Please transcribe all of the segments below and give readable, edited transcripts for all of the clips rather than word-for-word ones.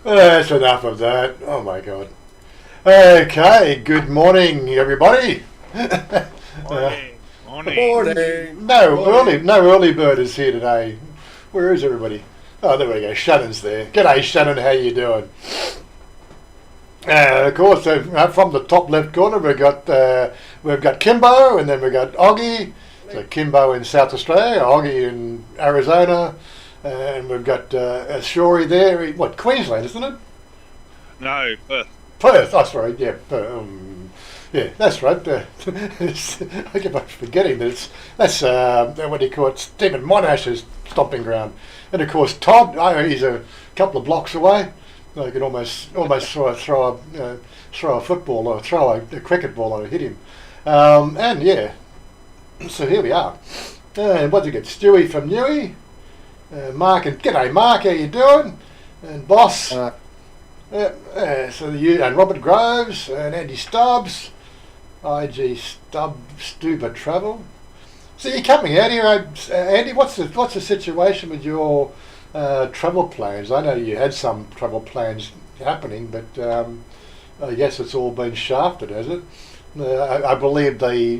That's enough of that. Oh my god. Okay, good morning, everybody. Morning. Morning. Morning. No early bird is here today. Where is everybody? Oh, there we go. Shannon's there. G'day, Shannon. How you doing? Of course, from the top left corner, we've got Kimbo, and then we've got Oggy. So Kimbo in South Australia, Oggy in Arizona, and we've got Shori there. What, Queensland, isn't it? No, Perth. Perth. That's right. Yeah, yeah, that's right. I keep on forgetting that that's what do you call it? Stephen Monash's stomping ground, and of course Todd. He's a couple of blocks away. I could almost throw a football or throw a cricket ball and hit him. And yeah, so here we are. And what did you get? Stewie from Newey, Mark, and g'day Mark, how you doing? And Boss. So you and Robert Groves and Andy Stubbs, IG Stuba Travel. So you're coming out here, Andy. What's the situation with your travel plans? I know you had some travel plans happening, but I guess it's all been shafted, has it? I believe they're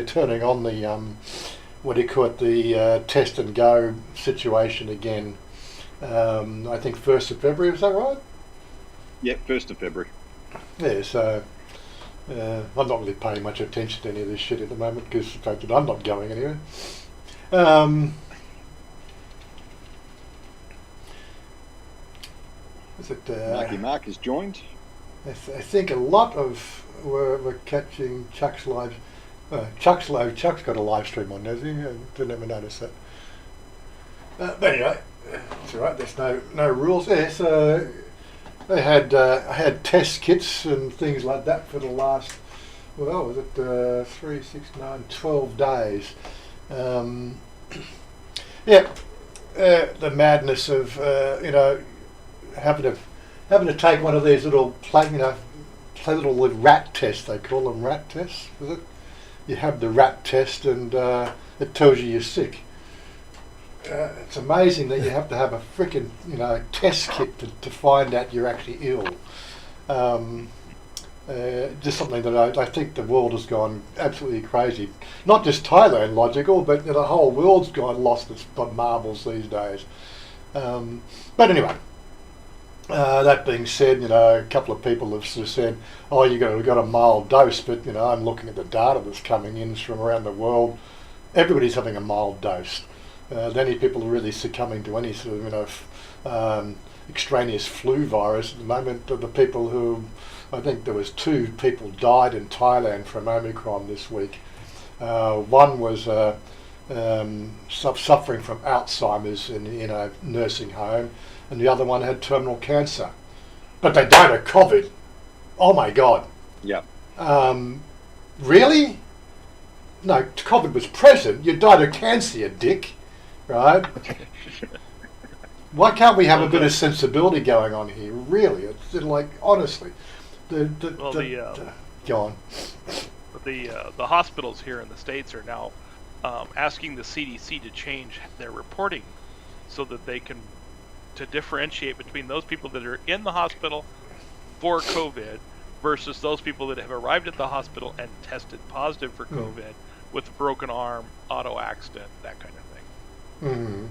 turning on the what do you call it, the test and go situation again. I think 1st of February, is that right? Yeah, 1st of February. Yeah, so I'm not really paying much attention to any of this shit at the moment because the fact that I'm not going anywhere. Is it, Marky Mark has joined. I think a lot of we're catching Chuck's live. Chuck's got a live stream on, does he? I didn't ever notice that. But anyway, it's all right. There's no rules there. So I had test kits and things like that for the last, well, was it 3, 6, 9, 12 days? Yeah, the madness of having to take one of these little little rat tests. They call them rat tests. Is it? You have the rat test and it tells you you're sick. It's amazing that you have to have a freaking test kit to find out you're actually ill. Just something that I think the world has gone absolutely crazy. Not just Thailand logical, but the whole world's gone lost its marbles these days. But anyway, that being said, a couple of people have sort of said, "Oh, we've got a mild dose," but I'm looking at the data that's coming in from around the world. Everybody's having a mild dose. The only people who are really succumbing to any sort of extraneous flu virus at the moment are the people who, I think there was 2 people died in Thailand from Omicron this week. One was suffering from Alzheimer's in a nursing home, and the other one had terminal cancer. But they died of COVID. Oh my God. Yeah. Really? No, COVID was present. You died of cancer, you dick. Right? Why can't we have a bit of sensibility going on here? Really, it's like honestly, go on. The hospitals here in the States are now asking the CDC to change their reporting so that they can to differentiate between those people that are in the hospital for COVID versus those people that have arrived at the hospital and tested positive for COVID with a broken arm, auto accident, that kind of thing.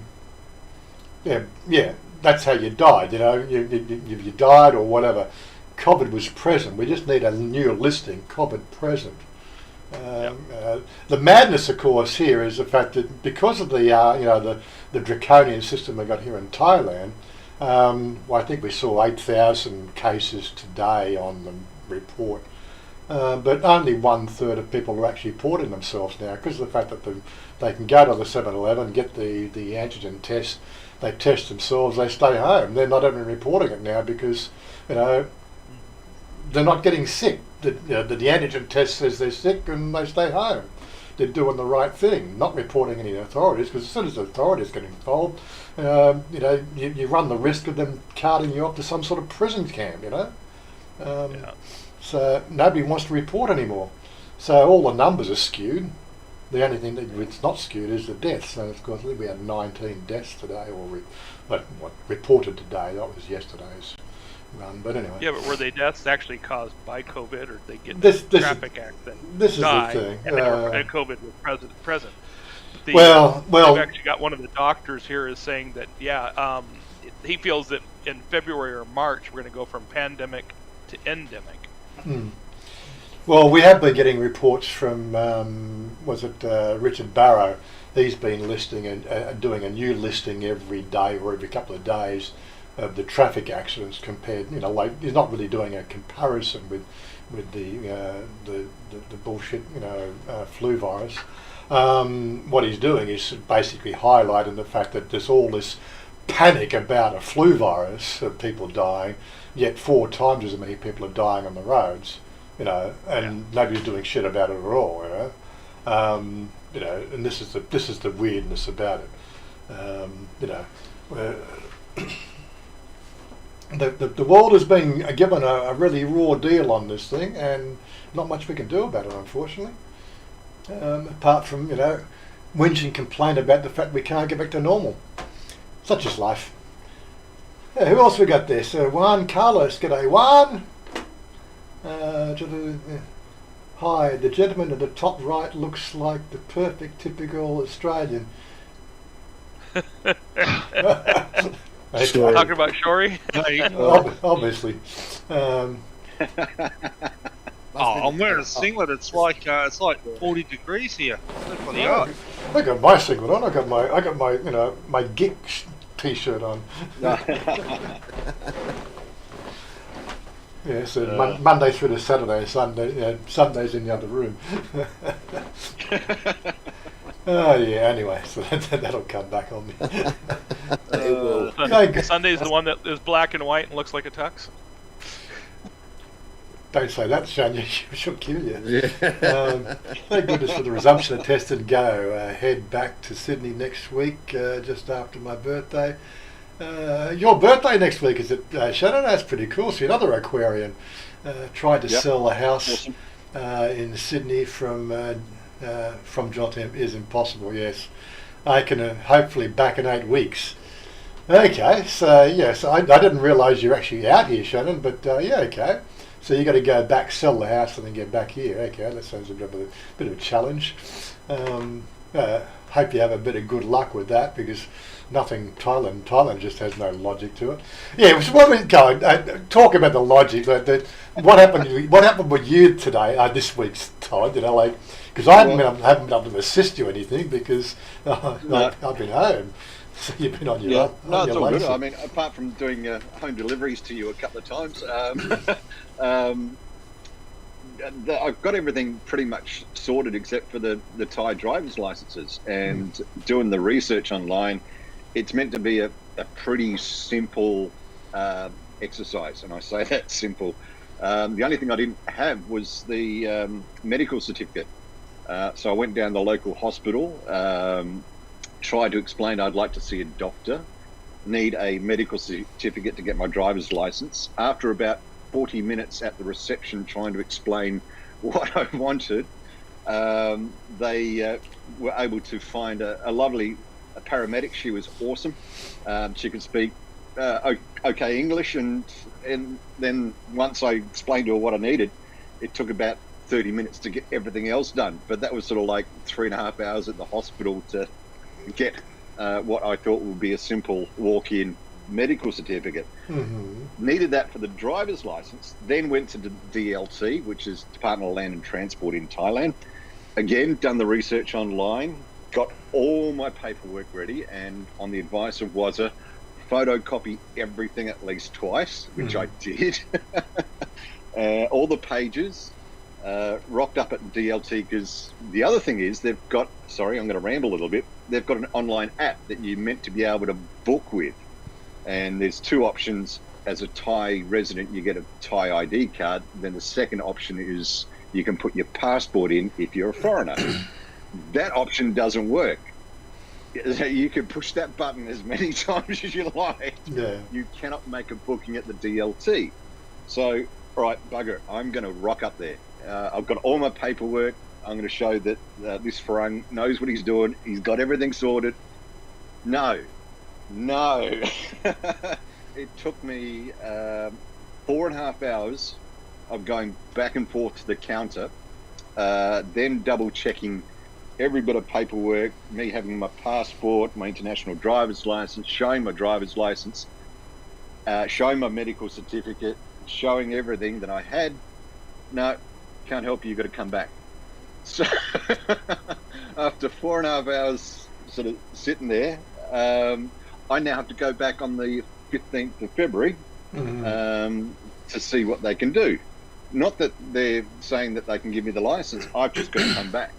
Yeah, that's how you died. You died or whatever. COVID was present. We just need a new listing. COVID present. The madness, of course, here is the fact that because of the draconian system they got here in Thailand. I think we saw 8,000 cases today on the report. But only 1/3 of people are actually reporting themselves now because of the fact that they can go to the 7-Eleven, get the antigen test, they test themselves, they stay home. They're not even reporting it now because they're not getting sick. The antigen test says they're sick and they stay home. They're doing the right thing, not reporting any authorities, because as soon as the authorities get involved, you run the risk of them carting you off to some sort of prison camp. So nobody wants to report anymore. So all the numbers are skewed. The only thing that's not skewed is the deaths. And of course, we had 19 deaths today, or what reported today. That was yesterday's run. But anyway. Yeah, but were they deaths actually caused by COVID, or did they get This in a traffic accident? This is die, the thing. and COVID was present. Well, I've actually got one of the doctors here is saying that he feels that in February or March we're going to go from pandemic to endemic. Well, we have been getting reports from Richard Barrow. He's been listing and doing a new listing every day or every couple of days of the traffic accidents compared. Like he's not really doing a comparison with the bullshit flu virus. What he's doing is basically highlighting the fact that there's all this panic about a flu virus of people dying, yet 4 times as many people are dying on the roads, and nobody's doing shit about it at all, and this is the weirdness about it, the world has been given a really raw deal on this thing, and not much we can do about it, unfortunately. Apart from, whinge and complain about the fact we can't get back to normal. Such is life. Yeah, who else we got there? So Juan Carlos, g'day Juan. Hi, the gentleman at the top right looks like the perfect typical Australian. Sure. Talking about Shori? Obviously. I'm wearing a singlet. It's like 40 degrees here. I got my singlet on. I got my my geek t-shirt on. Yeah, so Monday through to Saturday, Sunday, Sunday's in the other room. Oh yeah. Anyway, so that'll come back on me. It will. Sunday's the one that is black and white and looks like a tux. Don't say that, Chanya. She'll kill you. Yeah. Thank goodness for the resumption of test and go. Head back to Sydney next week, just after my birthday. Your birthday next week, is it, Shannon? That's pretty cool. So another Aquarian tried to sell a house in Sydney from Jotem is impossible. Yes, I can hopefully back in 8 weeks. Okay, so yes, I didn't realise you're actually out here, Shannon. But okay. So you got to go back, sell the house, and then get back here. Okay, that sounds a bit of a challenge. Hope you have a bit of good luck with that, because Thailand just has no logic to it. Yeah, so what we go talk about the logic. What happened with you today? This week's Todd, because I haven't been able to assist you anything because I've been home. So you've been on your No, it's all good. I mean, apart from doing home deliveries to you a couple of times, I've got everything pretty much sorted except for the Thai driver's licenses. And doing the research online, it's meant to be a pretty simple exercise. And I say that simple. The only thing I didn't have was the medical certificate. So I went down to the local hospital, tried to explain I'd like to see a doctor, need a medical certificate to get my driver's license. After about 40 minutes at the reception trying to explain what I wanted, they were able to find a lovely paramedic. She was awesome. She could speak okay English, and then once I explained to her what I needed, it took about 30 minutes to get everything else done. But that was sort of like 3.5 hours at the hospital to get what I thought would be a simple walk-in medical certificate. Needed that for the driver's license, then went to the DLT, which is Department of Land and Transport in Thailand. Again, done the research online, got all my paperwork ready, and on the advice of Wazza, photocopy everything at least twice, which I did. All the pages, rocked up at DLT, because the other thing is they've got, sorry, I'm going to ramble a little bit, they've got an online app that you're meant to be able to book with. And there's 2 options. As a Thai resident, you get a Thai ID card. Then the second option is you can put your passport in if you're a foreigner. That option doesn't work. You can push that button as many times as you like. Yeah. You cannot make a booking at the DLT. So, all right, bugger, I'm going to rock up there. I've got all my paperwork. I'm going to show that this Farang knows what he's doing. He's got everything sorted. No. It took me 4.5 hours of going back and forth to the counter, then double checking every bit of paperwork, me having my passport, my international driver's license, showing my driver's license, showing my medical certificate, showing everything that I had. No, can't help you, you've got to come back. So after 4.5 hours sort of sitting there, I now have to go back on the 15th of February to see what they can do. Not that they're saying that they can give me the license, I've just got to come back.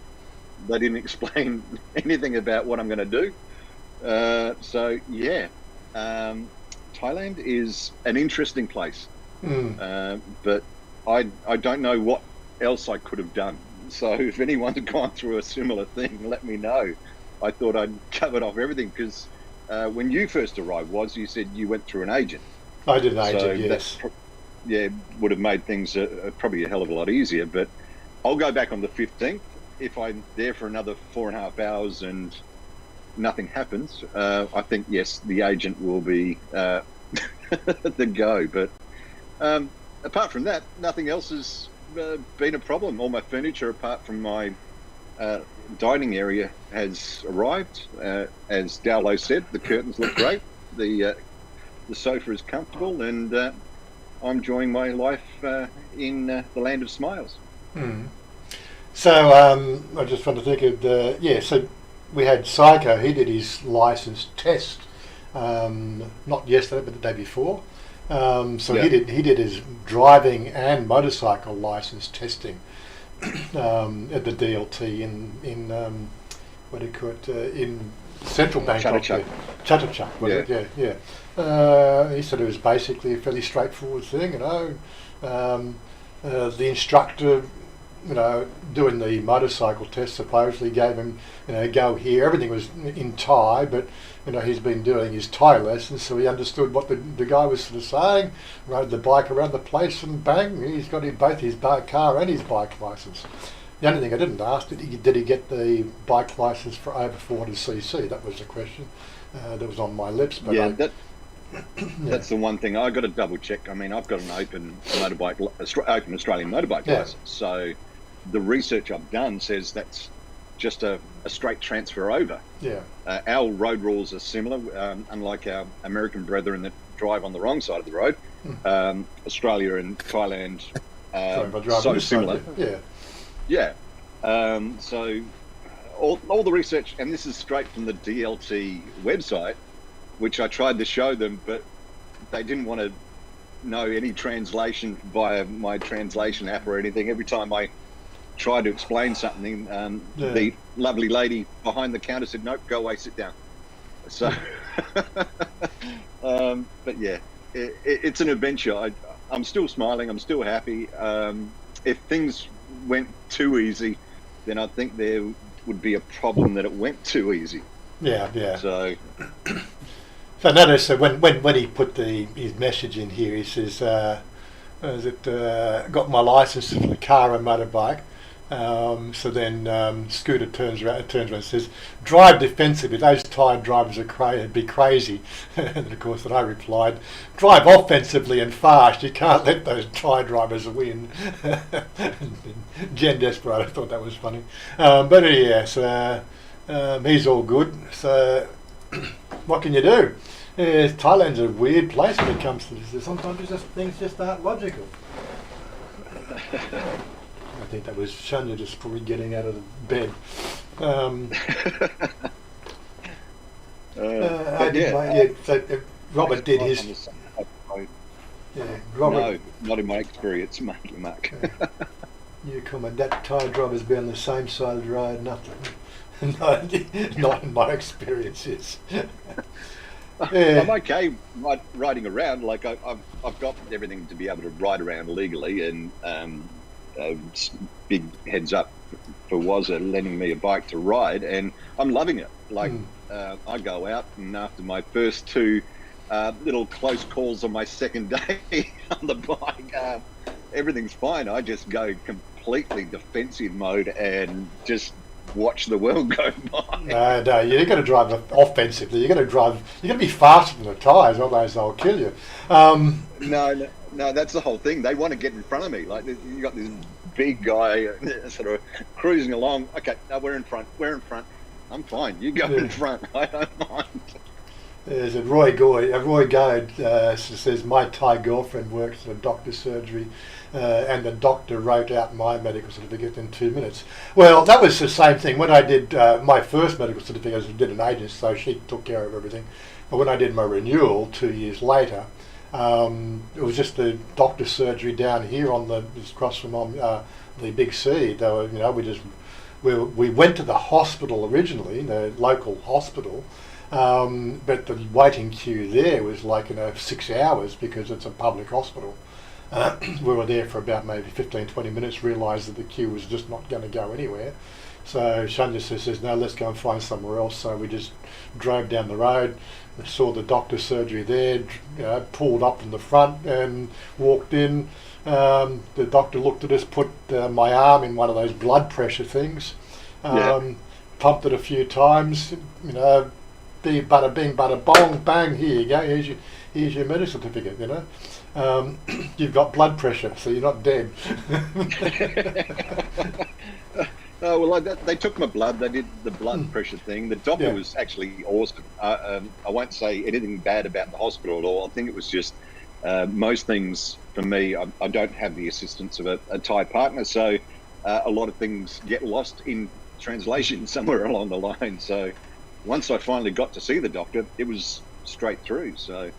They didn't explain anything about what I'm going to do. So yeah, Thailand is an interesting place, but I don't know what else I could have done. So if anyone's gone through a similar thing, let me know. I thought I'd covered off everything because when you first arrived, you said you went through an agent. I did an agent, yes. Yeah, would have made things probably a hell of a lot easier. But I'll go back on the 15th. If I'm there for another 4.5 hours and nothing happens, I think, yes, the agent will be the go. But apart from that, nothing else has been a problem. All my furniture, apart from my dining area, has arrived. As Dowlow said, the curtains look great. The sofa is comfortable, and I'm enjoying my life in the land of smiles. So I just want to think of so we had Psycho. He did his license test not yesterday but the day before. He did his driving and motorcycle license testing at the DLT in what do you call it, in central Bangkok. Chit-chat. He said it was basically a fairly straightforward thing. The instructor, doing the motorcycle test supposedly gave him, go here. Everything was in Thai, but he's been doing his Thai lessons, so he understood what the guy was sort of saying. Rode the bike around the place, and bang, he's got both his car and his bike license. The only thing I didn't ask, did he get the bike license for over 400cc? That was the question that was on my lips. But that's the one thing I got to double check. I mean, I've got an open Australian motorbike license, so the research I've done says that's just a straight transfer over. Our road rules are similar, unlike our American brethren that drive on the wrong side of the road. Australia and Thailand so similar. So all the research, and this is straight from the DLT website, which I tried to show them, but they didn't want to know any translation via my translation app or anything. Every time I tried to explain something, the lovely lady behind the counter said, "Nope, go away, sit down." So, but yeah, it's an adventure. I'm still smiling. I'm still happy. If things went too easy, then I think there would be a problem that it went too easy. So notice that when he put his message in here, he says, got my license for the car and motorbike. So then Scooter turns around and says, drive defensively, those Thai drivers would be crazy. And of course, I replied, drive offensively and fast, you can't let those Thai drivers win. Jen Desperado thought that was funny. But yes, he's all good. So what can you do? Thailand's a weird place when it comes to this. Sometimes things just aren't logical. I think that was Chanya just probably getting out of the bed. Robert did his. Robert. No, not in my experience, Mark. You comment that Thai driver's been on the same side of the road. Nothing. Not in my experiences. I'm okay riding around. Like I've got everything to be able to ride around legally, and big heads up for Wazza lending me a bike to ride, and I'm loving it. Like I go out, and after my first two little close calls on my second day on the bike, everything's fine. I just go completely completely defensive mode and just watch the world go by. No, you've got to drive offensively. You've got to be faster than the tyres, otherwise they'll kill you. No, that's the whole thing. They want to get in front of me. Like, you got this big guy sort of cruising along. Okay, no, we're in front. I'm fine. You go in front. I don't mind. There's a Roy Goad says, my Thai girlfriend works at a doctor's surgery and the doctor wrote out my medical certificate in 2 minutes. Well, that was the same thing. When I did my first medical certificate, I did an agent, so she took care of everything. But when I did my renewal 2 years later, it was just the doctor's surgery down here just across from the Big C. They were, we went to the hospital originally, the local hospital, but the waiting queue there was like 6 hours because it's a public hospital. We were there for about maybe 15-20 minutes, realised that the queue was just not going to go anywhere. So Chanya says, no, let's go and find somewhere else. So we just drove down the road, saw the doctor's surgery there, pulled up in the front and walked in. The doctor looked at us, put my arm in one of those blood pressure things, pumped it a few times, bada bing, bada bong, bang, here you go, here's your medical certificate, You've got blood pressure, so you're not dead. They took my blood. They did the blood pressure thing. The doctor was actually awesome. I won't say anything bad about the hospital at all. I think it was just most things for me. I don't have the assistance of a Thai partner, so a lot of things get lost in translation somewhere along the line. So once I finally got to see the doctor, it was straight through. So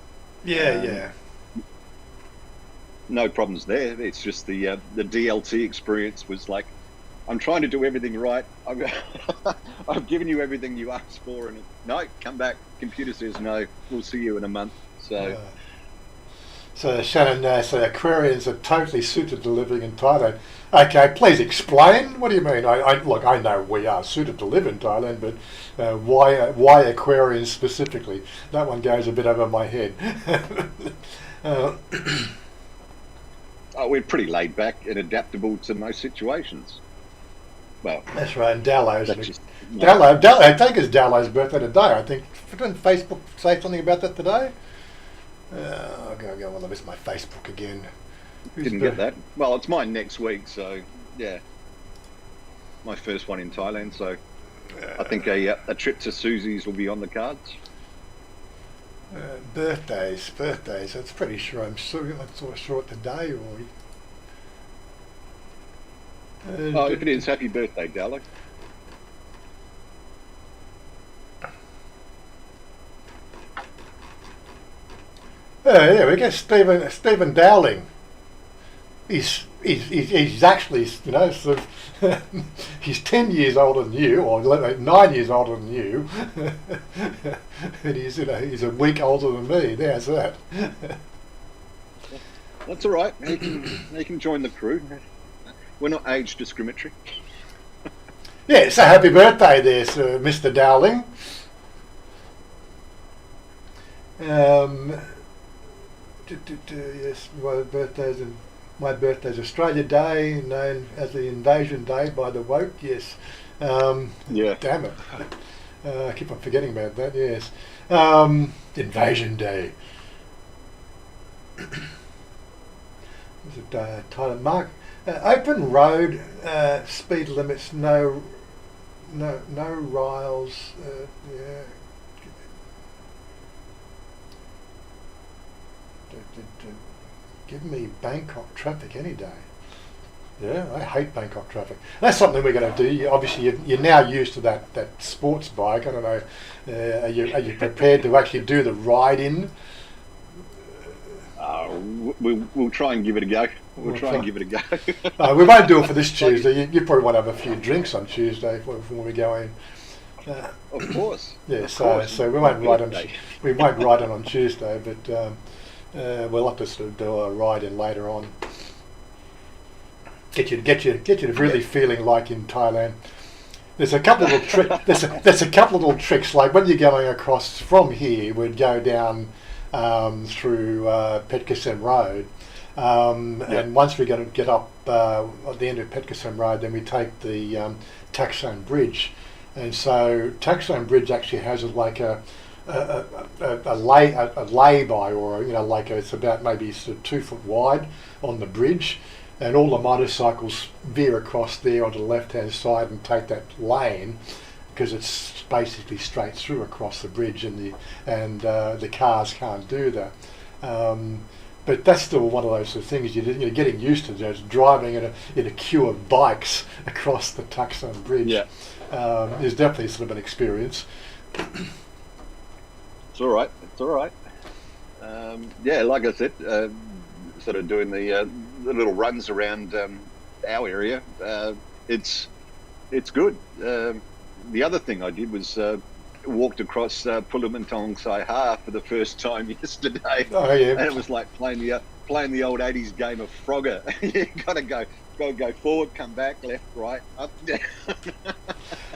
no problems there. It's just the DLT experience was like, I'm trying to do everything right. I've given you everything you asked for, and no, come back. Computer says no. We'll see you in a month. So Shannon, so Aquarians are totally suited to living in Thailand. Okay, please explain. What do you mean? Look, I know we are suited to live in Thailand, but why Aquarians specifically? That one goes a bit over my head. We're pretty laid back and adaptable to most situations. Well, that's right. And Dallo's. I think it's Dallo's birthday today. I think. Didn't Facebook say something about that today? I'll go on. I miss my Facebook again. Didn't get that. Well, it's mine next week, so yeah. My first one in Thailand, so I think a trip to Susie's will be on the cards. Birthdays. It's pretty sure I'm sort of short today, or. If it is, happy birthday, Dallo. We get Stephen Dowling. He's actually, sort of, he's 10 years older than you, or 9 years older than you, and he's a week older than me. There's that. That's all right. He can join the crew. We're not age discriminatory. Yeah, so happy birthday there, Sir Mr. Dowling. Yes, my birthday's Australia Day, known as the Invasion Day by the woke. Yes. Damn it. I keep on forgetting about that. Yes. Invasion Day. Was it Thailand? Mark? Open road, speed limits, no riles. Give me Bangkok traffic any day. Yeah, I hate Bangkok traffic. That's something we're going to do. Obviously, you're now used to that sports bike. I don't know. Are you prepared to actually do the ride-in? We'll try and give it a go. We'll try and give it a go. We won't do it for this Tuesday. You probably want to have a few drinks on Tuesday when we go in. Of course. Yeah. So we won't ride on Tuesday, but we'll have to sort of do a ride in later on. Get you really feeling like in Thailand. There's a couple of little there's a couple of little tricks. Like when you're going across from here, we'd go down through PopeKael Road, And once we're going to get up at the end of Petkasem Road, then we take the Taxone Bridge. And so Taxone Bridge actually has like a lay-by, or it's about maybe sort of 2 foot wide on the bridge, and all the motorcycles veer across there onto the left-hand side and take that lane, because it's basically straight through across the bridge, and the cars can't do that. But that's still one of those sort of things you're getting used to, just driving in a queue of bikes across the Taxone Bridge. Yeah. Is definitely sort of an experience. It's all right. It's all right. Yeah, like I said, sort of doing the little runs around our area. It's good. The other thing I did was walked across Pulamantong Saiha for the first time yesterday. Oh yeah. And it was like playing the old 80s game of Frogger. You gotta go forward, come back, left, right, up, down.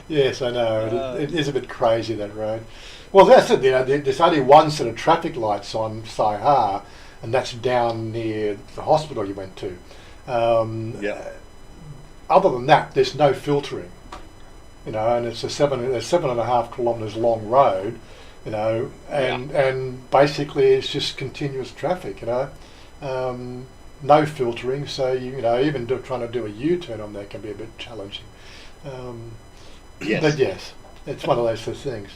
Yes, I know. It is a bit crazy, that road. Well, that's it. There's only one set of traffic lights on Saiha, and that's down near the hospital you went to. Other than that, there's no filtering. And it's a 7.5 kilometres long road, and basically it's just continuous traffic, no filtering. So even trying to do a U-turn on there can be a bit challenging. Yes. But yes, it's one of those sort of things.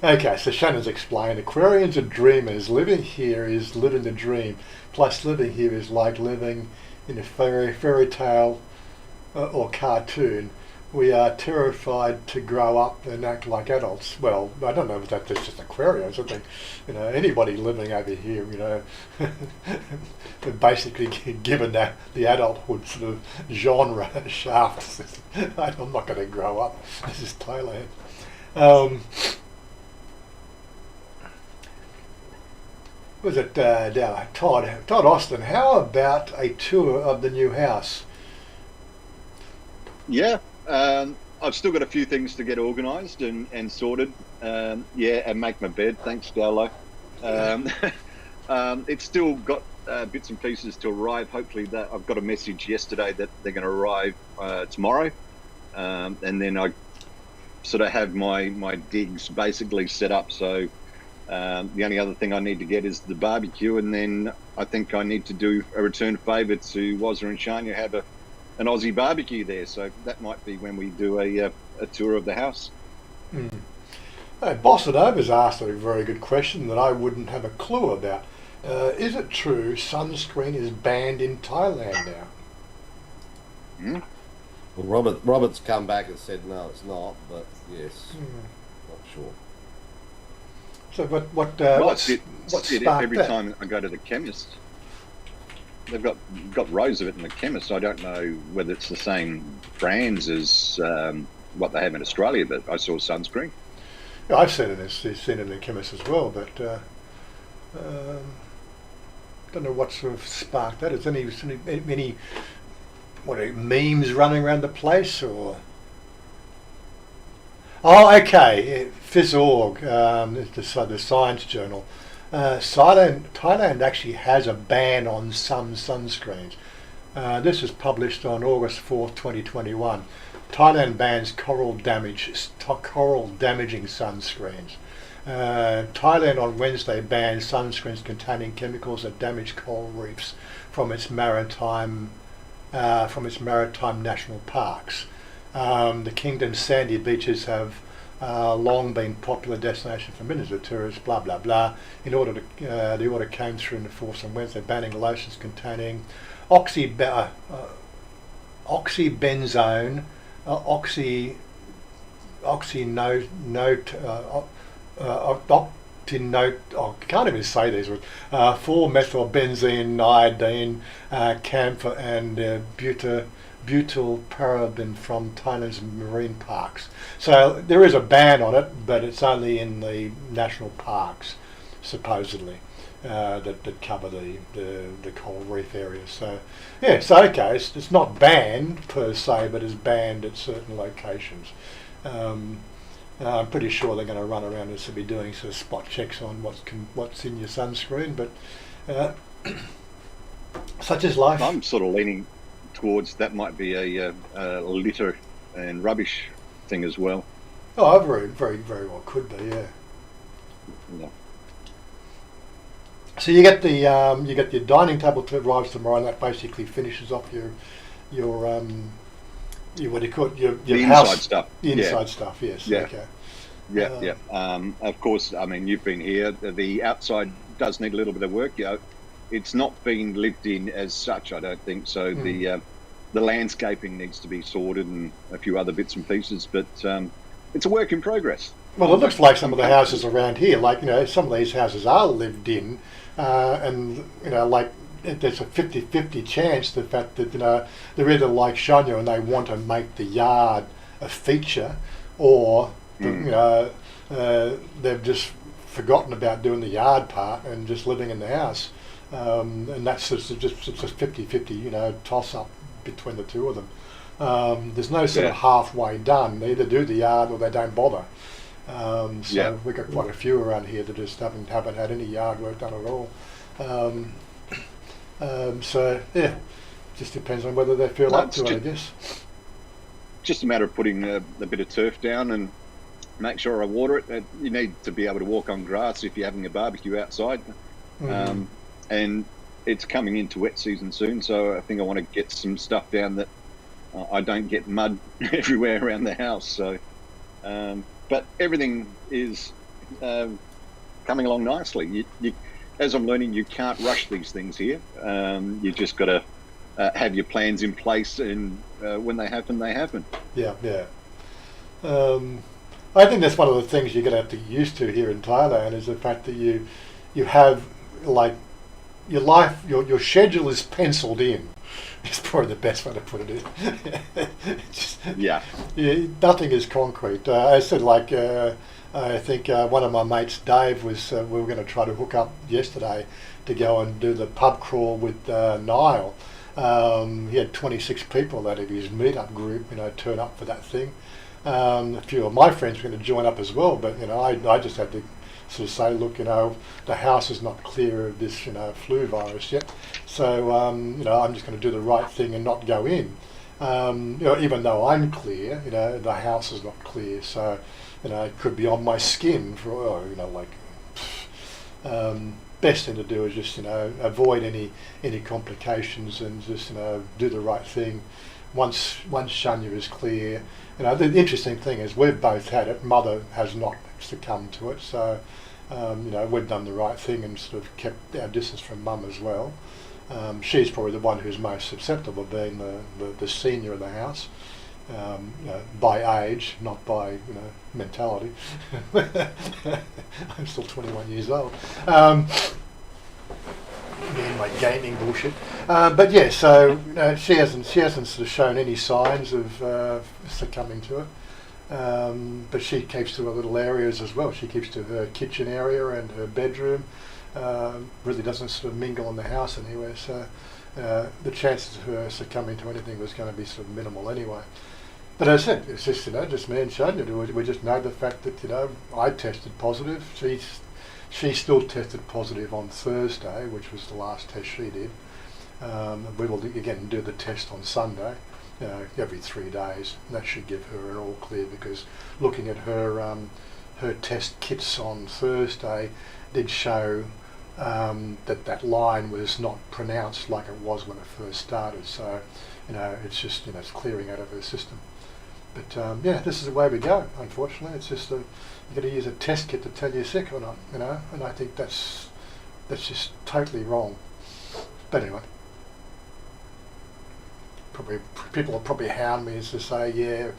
Okay, so Shannon's explained, Aquarians are dreamers. Living here is living the dream. Plus living here is like living in a fairy tale or cartoon. We are terrified to grow up and act like adults. Well, I don't know if that's just Aquarians. I think, anybody living over here, basically given the adulthood sort of genre shaft. I'm not going to grow up. This is Thailand. Was it Todd Austin? How about a tour of the new house? Yeah, I've still got a few things to get organised and sorted. And make my bed. Thanks, Dowlo. It's still got bits and pieces to arrive. Hopefully, that I've got a message yesterday that they're going to arrive tomorrow, and then I sort of have my digs basically set up. So the only other thing I need to get is the barbecue, and then I think I need to do a return favour to Wazza and Chanya, have an Aussie barbecue there. So that might be when we do a tour of the house. Boss at Over's asked a very good question that I wouldn't have a clue about. Is it true sunscreen is banned in Thailand now? Well, Robert's come back and said no, it's not, but yes, not sure. So what it every that? time I go to the chemist, they've got rows of it in the chemist. I don't know whether it's the same brands as what they have in Australia, but I saw sunscreen. Yeah, I've seen it in the chemist as well, but don't know what sort of sparked that. Is any memes running around the place, or? Oh, okay. Phys.org, the science journal. Thailand actually has a ban on some sunscreens. This was published on August 4th, 2021. Thailand bans coral damaging sunscreens. Thailand on Wednesday banned sunscreens containing chemicals that damage coral reefs from its maritime national parks. The kingdom's sandy beaches have long been popular destination for millions of tourists. Blah blah blah. The order came through in force on Wednesday, banning lotions containing oxybenzone, I can't even say these words. 4-methylbenzene, iodine, camphor, and butyl paraben from Thailand's marine parks. So there is a ban on it, but it's only in the national parks, supposedly, that cover the coral reef areas. So yeah, so okay, it's not banned per se, but it's banned at certain locations. I'm pretty sure they're going to run around and sort of be doing sort of spot checks on what's in your sunscreen, but such is life. I'm sort of leaning towards that might be a litter and rubbish thing as well. Oh, very, very, very well could be, yeah. No. So you get your dining table to arrives tomorrow, and that basically finishes off your what do you call it? Your The house inside stuff. The inside stuff, yes. Yeah. Okay. Yeah. Of course, I mean, you've been here. The outside does need a little bit of work. It's not been lived in as such, I don't think. So the landscaping needs to be sorted and a few other bits and pieces. But it's a work in progress. Well, it looks like some of the houses around here, like, some of these houses are lived in, and, like, there's a 50-50 chance the fact that, they're either like Chanya and they want to make the yard a feature, or, they've just forgotten about doing the yard part and just living in the house. And that's just a 50-50, toss-up between the two of them. There's no sort of halfway done. They either do the yard or they don't bother. We've got quite a few around here that just haven't had any yard work done at all. Just depends on whether they feel up to it, I guess. Just a matter of putting a bit of turf down and make sure I water it. You need to be able to walk on grass if you're having a barbecue outside. And it's coming into wet season soon, so I think I want to get some stuff down that I don't get mud everywhere around the house. So, but everything is coming along nicely. You, as I'm learning, you can't rush these things here. You just got to have your plans in place, and when they happen, they happen. Yeah. I think that's one of the things you're going to have to get used to here in Thailand, is the fact that you have, like, your life, your schedule is penciled in. It's probably the best way to put it. Nothing is concrete. I said, like, I think one of my mates, Dave, was we were going to try to hook up yesterday to go and do the pub crawl with Niall. He had 26 people out of his meetup group, turn up for that thing. A few of my friends were going to join up as well, but I just had to sort of say, look, the house is not clear of this, flu virus yet, so I'm just going to do the right thing and not go in. Even though I'm clear, the house is not clear, so it could be on my skin for, best thing to do is just avoid any complications and just do the right thing. Once Chanya is clear, the interesting thing is we've both had it. Mother has not succumbed to it, so we've done the right thing and sort of kept our distance from Mum as well. She's probably the one who's most susceptible, being the senior in the house, by age, not by mentality. I'm still 21 years old. Me and my gaming bullshit. But yeah, so she hasn't sort of shown any signs of succumbing to it. But she keeps to her little areas as well. She keeps to her kitchen area and her bedroom. Really doesn't sort of mingle in the house anywhere. So the chances of her succumbing to anything was going to be sort of minimal anyway. But as I said, it's just just me and Chanya. We just know the fact that I tested positive. She still tested positive on Thursday, which was the last test she did. We will again do the test on Sunday, every 3 days. And that should give her an all clear, because looking at her test kits on Thursday did show that line was not pronounced like it was when it first started. So, it's just it's clearing out of her system. But this is the way we go. Unfortunately, it's just you got to use a test kit to tell you're sick or not. And I think that's just totally wrong. But anyway, people will probably hound me as to say,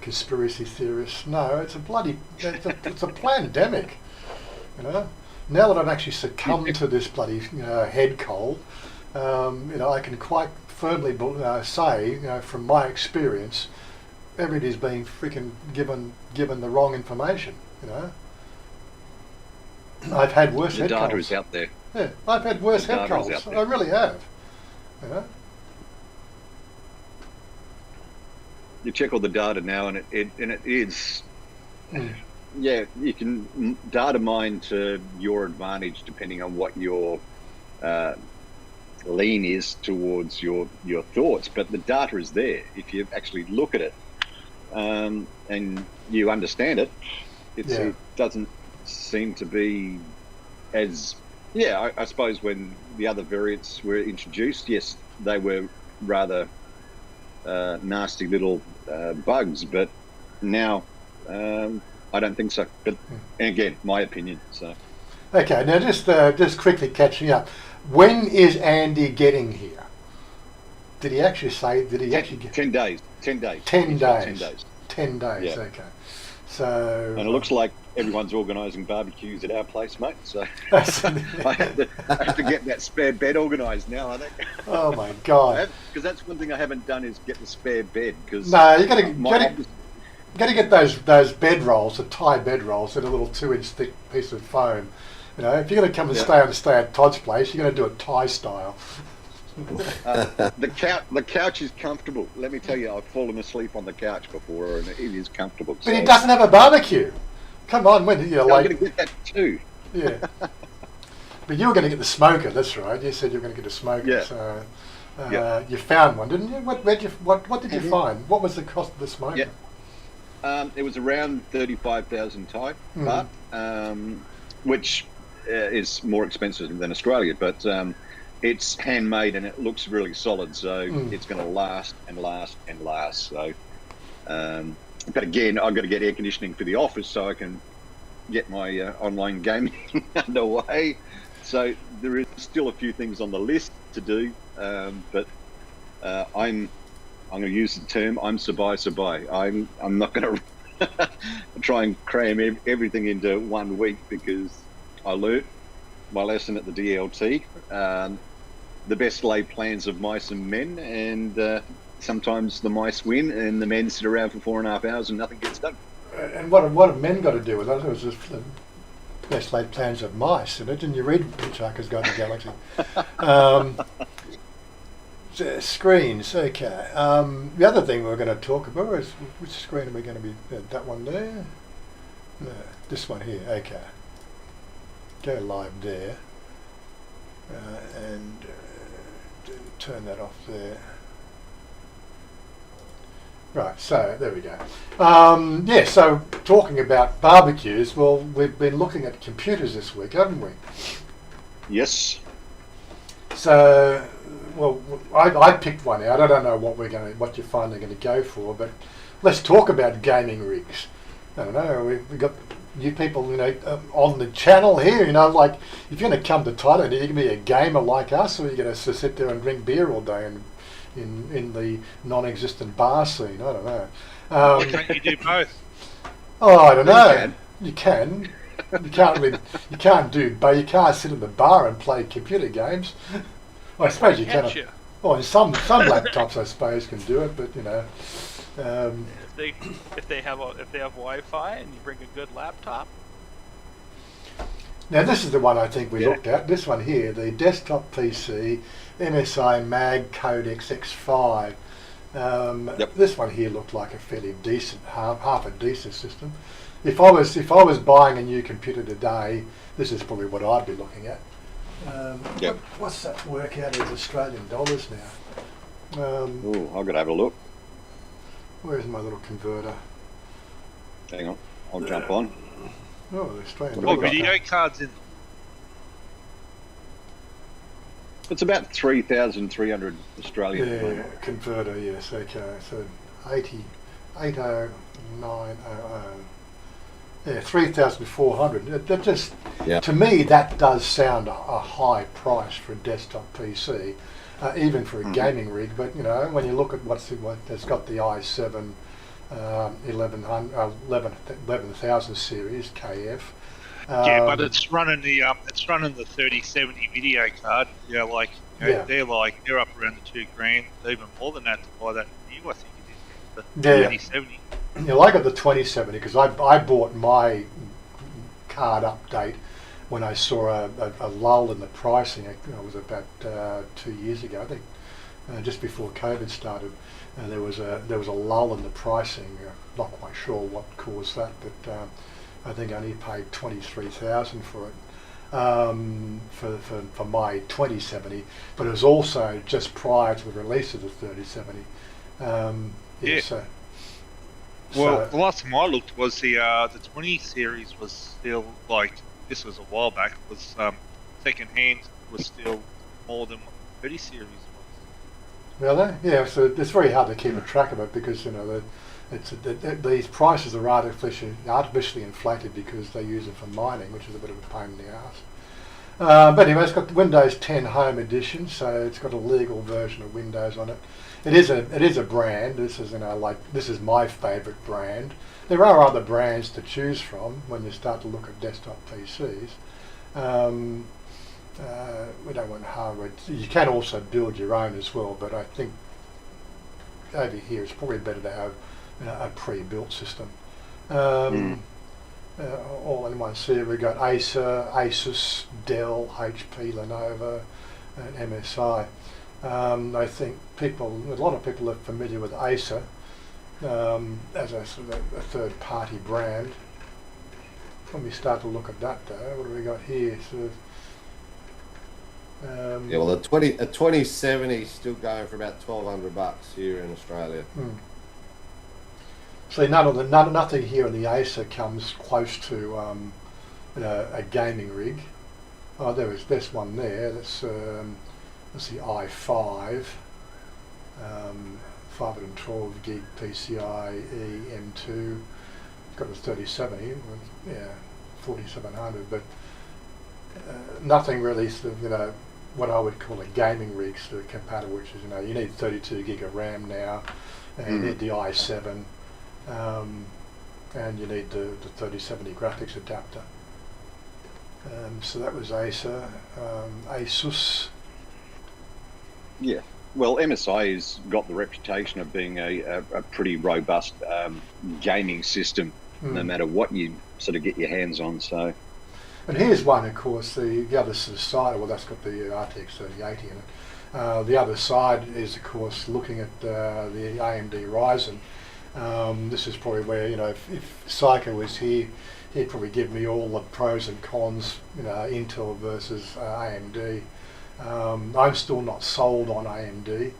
conspiracy theorists. No, it's a pandemic. Now that I've actually succumbed to this bloody head cold, I can quite firmly say, from my experience, everybody's being freaking given the wrong information. I've had worse head colds. The data is out there. Yeah, I've had worse head colds. I really have. You check all the data now, and it is yeah, you can data mine to your advantage depending on what your lean is towards your thoughts. But the data is there if you actually look at it and you understand it. It doesn't seem to be as I suppose when the other variants were introduced, yes, they were rather nasty little bugs, but now I don't think so. But again, my opinion. So okay, now just quickly catching up. When is Andy getting here? Did he actually say? Did he actually get 10 days? 10 days. 10 days. 10 days. 10 days. Yeah. Okay. So and it looks like everyone's organising barbecues at our place, mate. So I have to get that spare bed organised now, I think. Oh my God! Because that's one thing I haven't done is get the spare bed. Because no, you got to get those bed rolls, the Thai bed rolls, in a little 2-inch thick piece of foam. You know, if you're going to come and stay at Todd's place, you're going to do it Thai style. The couch is comfortable. Let me tell you, I've fallen asleep on the couch before, and it is comfortable. But he doesn't have a barbecue. Come on, when you're like, I'm going to get that too. Yeah. But you were going to get the smoker. That's right. You said you were going to get a smoker. Yeah. So you found one, didn't you? What did you find? What was the cost of the smoker? Yeah. It was around 35,000 Thai baht, which is more expensive than Australia, but it's handmade and it looks really solid, so it's going to last and last and last. So, but again, I've got to get air conditioning for the office so I can get my online gaming underway. So there is still a few things on the list to do, but I'm going to use the term I'm sabai. I'm not going to try and cram everything into 1 week, because I learnt my lesson at the DLT. The best laid plans of mice and men, and sometimes the mice win and the men sit around for 4.5 hours and nothing gets done. And what have men got to do with it? It was just the best laid plans of mice, isn't it? Didn't you read Hitchhiker's Guide to the Galaxy? Screens, okay. The other thing we're going to talk about is, which screen are we going to be? That one there? No, this one here. Okay. Go live there, and turn that off there. Right, so there we go. So talking about barbecues, well, we've been looking at computers this week, haven't we? Yes. So, well, I picked one out. I don't know what you're finally going to go for, but let's talk about gaming rigs. I don't know. We've got you people, on the channel here. Like if you're going to come to Thailand, are you going to be a gamer like us, or are you going to sit there and drink beer all day and in the non-existent bar scene? I don't know. Why can't you do both? Oh, I don't know. You can. You can't really. You can't do. But you can't sit in the bar and play computer games. I suppose you can. Well, some laptops, I suppose, can do it, but If they have Wi-Fi and you bring a good laptop. Now this is the one I think we looked at. This one here, the desktop PC MSI Mag Codex X5. This one here looked like a fairly decent, half a decent system. If I was buying a new computer today, this is probably what I'd be looking at. What's that work out as Australian dollars now? I've got to have a look. Where's my little converter? Hang on, I'll jump on. Oh, the Australian What dollars. video cards in? It's about 3,300 Australian. Yeah, converter, yes, okay. So 80900. Yeah, 3,400. That just, to me, that does sound a high price for a desktop PC, even for a gaming rig. But when you look at what it's got, the i7 11,000 series KF. But it's running the 3070 video card. They're up around the $2,000, even more than that to buy that new. I think it is the 3070. I got the 2070 because I bought my card update when I saw a lull in the pricing. It was about 2 years ago. I think just before COVID started. There was a lull in the pricing. Not quite sure what caused that, but I think I only paid 23,000 for it. For my 2070, but it was also just prior to the release of the 3070. Well, the last time I looked was the 20 series was still, like, this was a while back, was second hand was still more than what the 30 series was. Really? Yeah. So it's very hard to keep a track of it because these prices are artificially inflated because they use it for mining, which is a bit of a pain in the ass. But anyway, it's got the Windows 10 Home Edition, so it's got a legal version of Windows on it. It is a brand. This is this is my favourite brand. There are other brands to choose from when you start to look at desktop PCs. We don't want hardware. You can also build your own as well, but I think over here it's probably better to have a pre-built system. All in one series, we've got Acer, Asus, Dell, HP, Lenovo, and MSI. I think a lot of people are familiar with Acer as a sort of a third-party brand. When we start to look at that, though, what have we got here? Yeah, well, a 2070 is still going for about $1,200 here in Australia. See, nothing here in the Acer comes close to a gaming rig. Oh, there's one there. That's the i5, 512 gig PCIe M2. It's got a 3070, yeah, 4700, but nothing really sort of, what I would call a gaming rig sort of compatible, which is, you need 32 gig of RAM now, and you need the i7. And you need the 3070 graphics adapter. So that was Acer. Asus. Yeah. Well, MSI has got the reputation of being a pretty robust gaming system, no matter what you sort of get your hands on. So. And here's one, of course, the other side. Well, that's got the RTX 3080 in it. The other side is, of course, looking at the AMD Ryzen. This is probably where, if Psycho was here, he'd probably give me all the pros and cons, Intel versus AMD. I'm still not sold on AMD,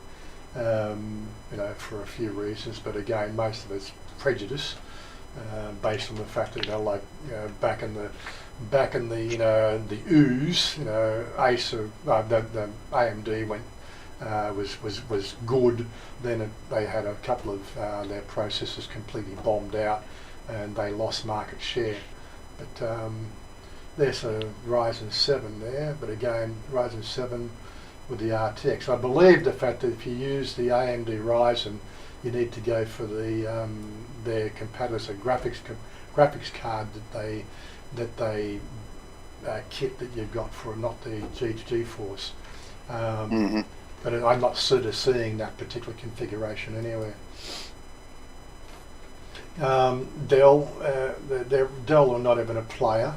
for a few reasons, but again, most of it's prejudice, based on the fact that, back in the the ooze, Acer, the AMD went. Was good. Then they had a couple of their processors completely bombed out, and they lost market share. But there's a Ryzen 7 there. But again, Ryzen 7 with the RTX. I believe the fact that if you use the AMD Ryzen, you need to go for their compatible graphics card that they kit that you've got for, not the GeForce. But I'm not sort of seeing that particular configuration anywhere. Dell are not even a player,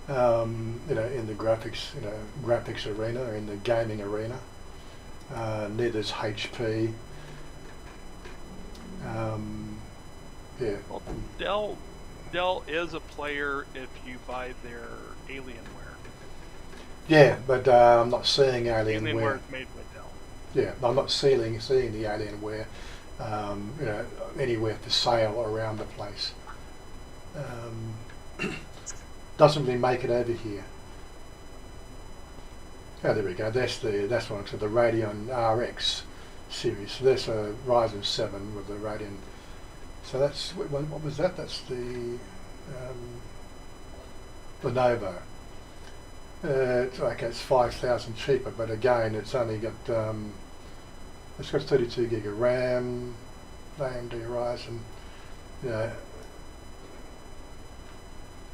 in the graphics arena, or in the gaming arena. Neither's HP. Yeah. Well, Dell is a player if you buy their Alienware. Yeah, but I'm not seeing Alienware. Alienware is made with Dell. Yeah, I'm not seeing the Alienware, anywhere for sale around the place. Doesn't really make it over here. Oh, there we go. That's one. So the Radeon RX series. So there's a Ryzen 7 with the Radeon. So that's what was that? That's the Lenovo. It's 5,000 cheaper, but again, it's only got it's got 32 gig of RAM, AMD Ryzen.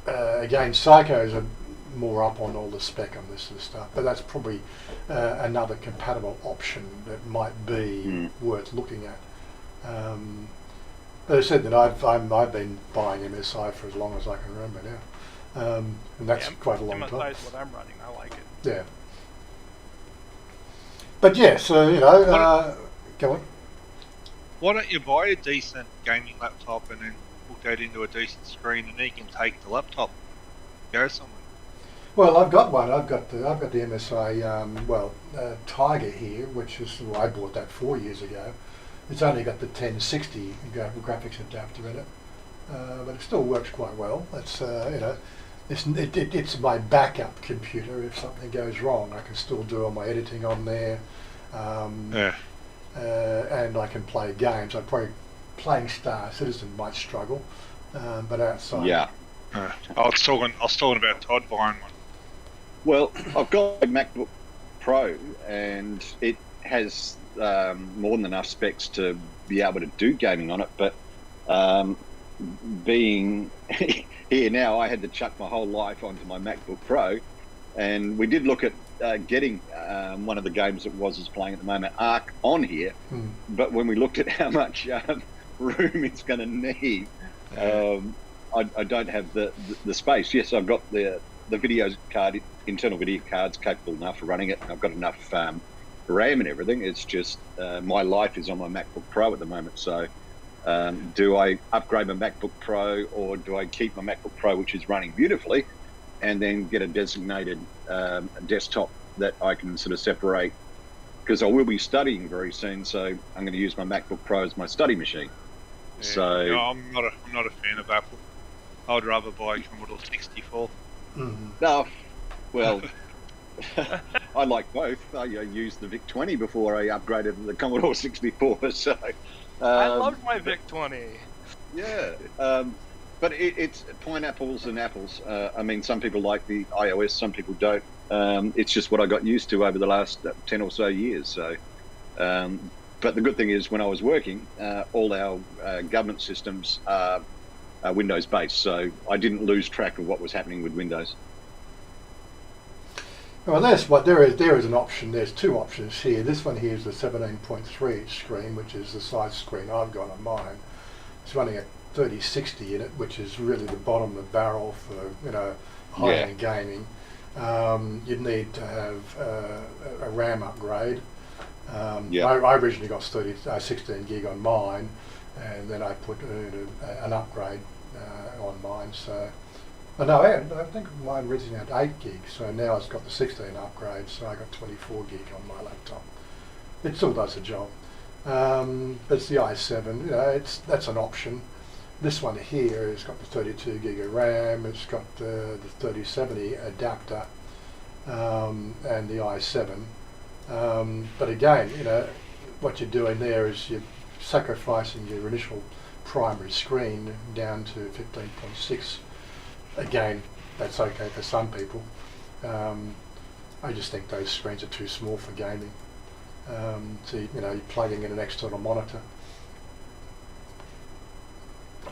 Again, Psychos are more up on all the spec on this sort of stuff, but that's probably another compatible option that might be worth looking at. But I said that I've been buying MSI for as long as I can remember now. And that's quite a long time. MSI is what I'm running. I like it. Yeah. But yeah, so go on. Why don't you buy a decent gaming laptop and then hook that into a decent screen, and then you can take the laptop, go somewhere. Well, I've got one. I've got the MSI Tiger here, which is I bought that 4 years ago. It's only got the 1060 graphics adapter in it, but it still works quite well. It's it's my backup computer. If something goes wrong, I can still do all my editing on there, and I can play games. I probably playing Star Citizen might struggle, but outside, Yeah. I was talking about Todd buying one. Well, I've got a MacBook Pro, and it has more than enough specs to be able to do gaming on it. But being here now, I had to chuck my whole life onto my MacBook Pro, and we did look at getting one of the games that Wazza's playing at the moment, Ark, on here. But when we looked at how much room it's going to need, I don't have the space. Yes, I've got the video card, internal video cards capable enough for running it. I've got enough RAM and everything. It's just my life is on my MacBook Pro at the moment. So do I upgrade my MacBook Pro, or do I keep my MacBook Pro, which is running beautifully, and then get a designated desktop that I can sort of separate? Because I will be studying very soon, so I'm going to use my MacBook Pro as my study machine. Yeah, So no, I'm not a fan of Apple. I'd rather buy a Commodore 64. no, well, I like both. I used the VIC 20 before I upgraded to the Commodore 64. So I loved my VIC 20. yeah, but it's pineapples and apples. I mean, some people like the iOS, some people don't. It's just what I got used to over the last 10 or so years. So, but the good thing is, when I was working, all our government systems are Windows based, so I didn't lose track of what was happening with Windows. Well, there is an option. There's two options here. This one here is the 17.3 inch screen, which is the size screen I've got on mine. It's running a 3060 in it, which is really the bottom of the barrel for high-end gaming. You'd need to have a RAM upgrade. I originally got 16 gig on mine, and then I put an upgrade on mine. So, I think mine originally had 8 gig, so now it's got the 16 upgrade, so I got 24 gig on my laptop. It still does the job. It's the i7, that's an option. This one here has got the 32 gig of RAM, it's got the 3070 adapter, and the i7. But again, what you're doing there is you're sacrificing your initial primary screen down to 15.6. Again, that's okay for some people. I just think those screens are too small for gaming. So you're plugging in an external monitor.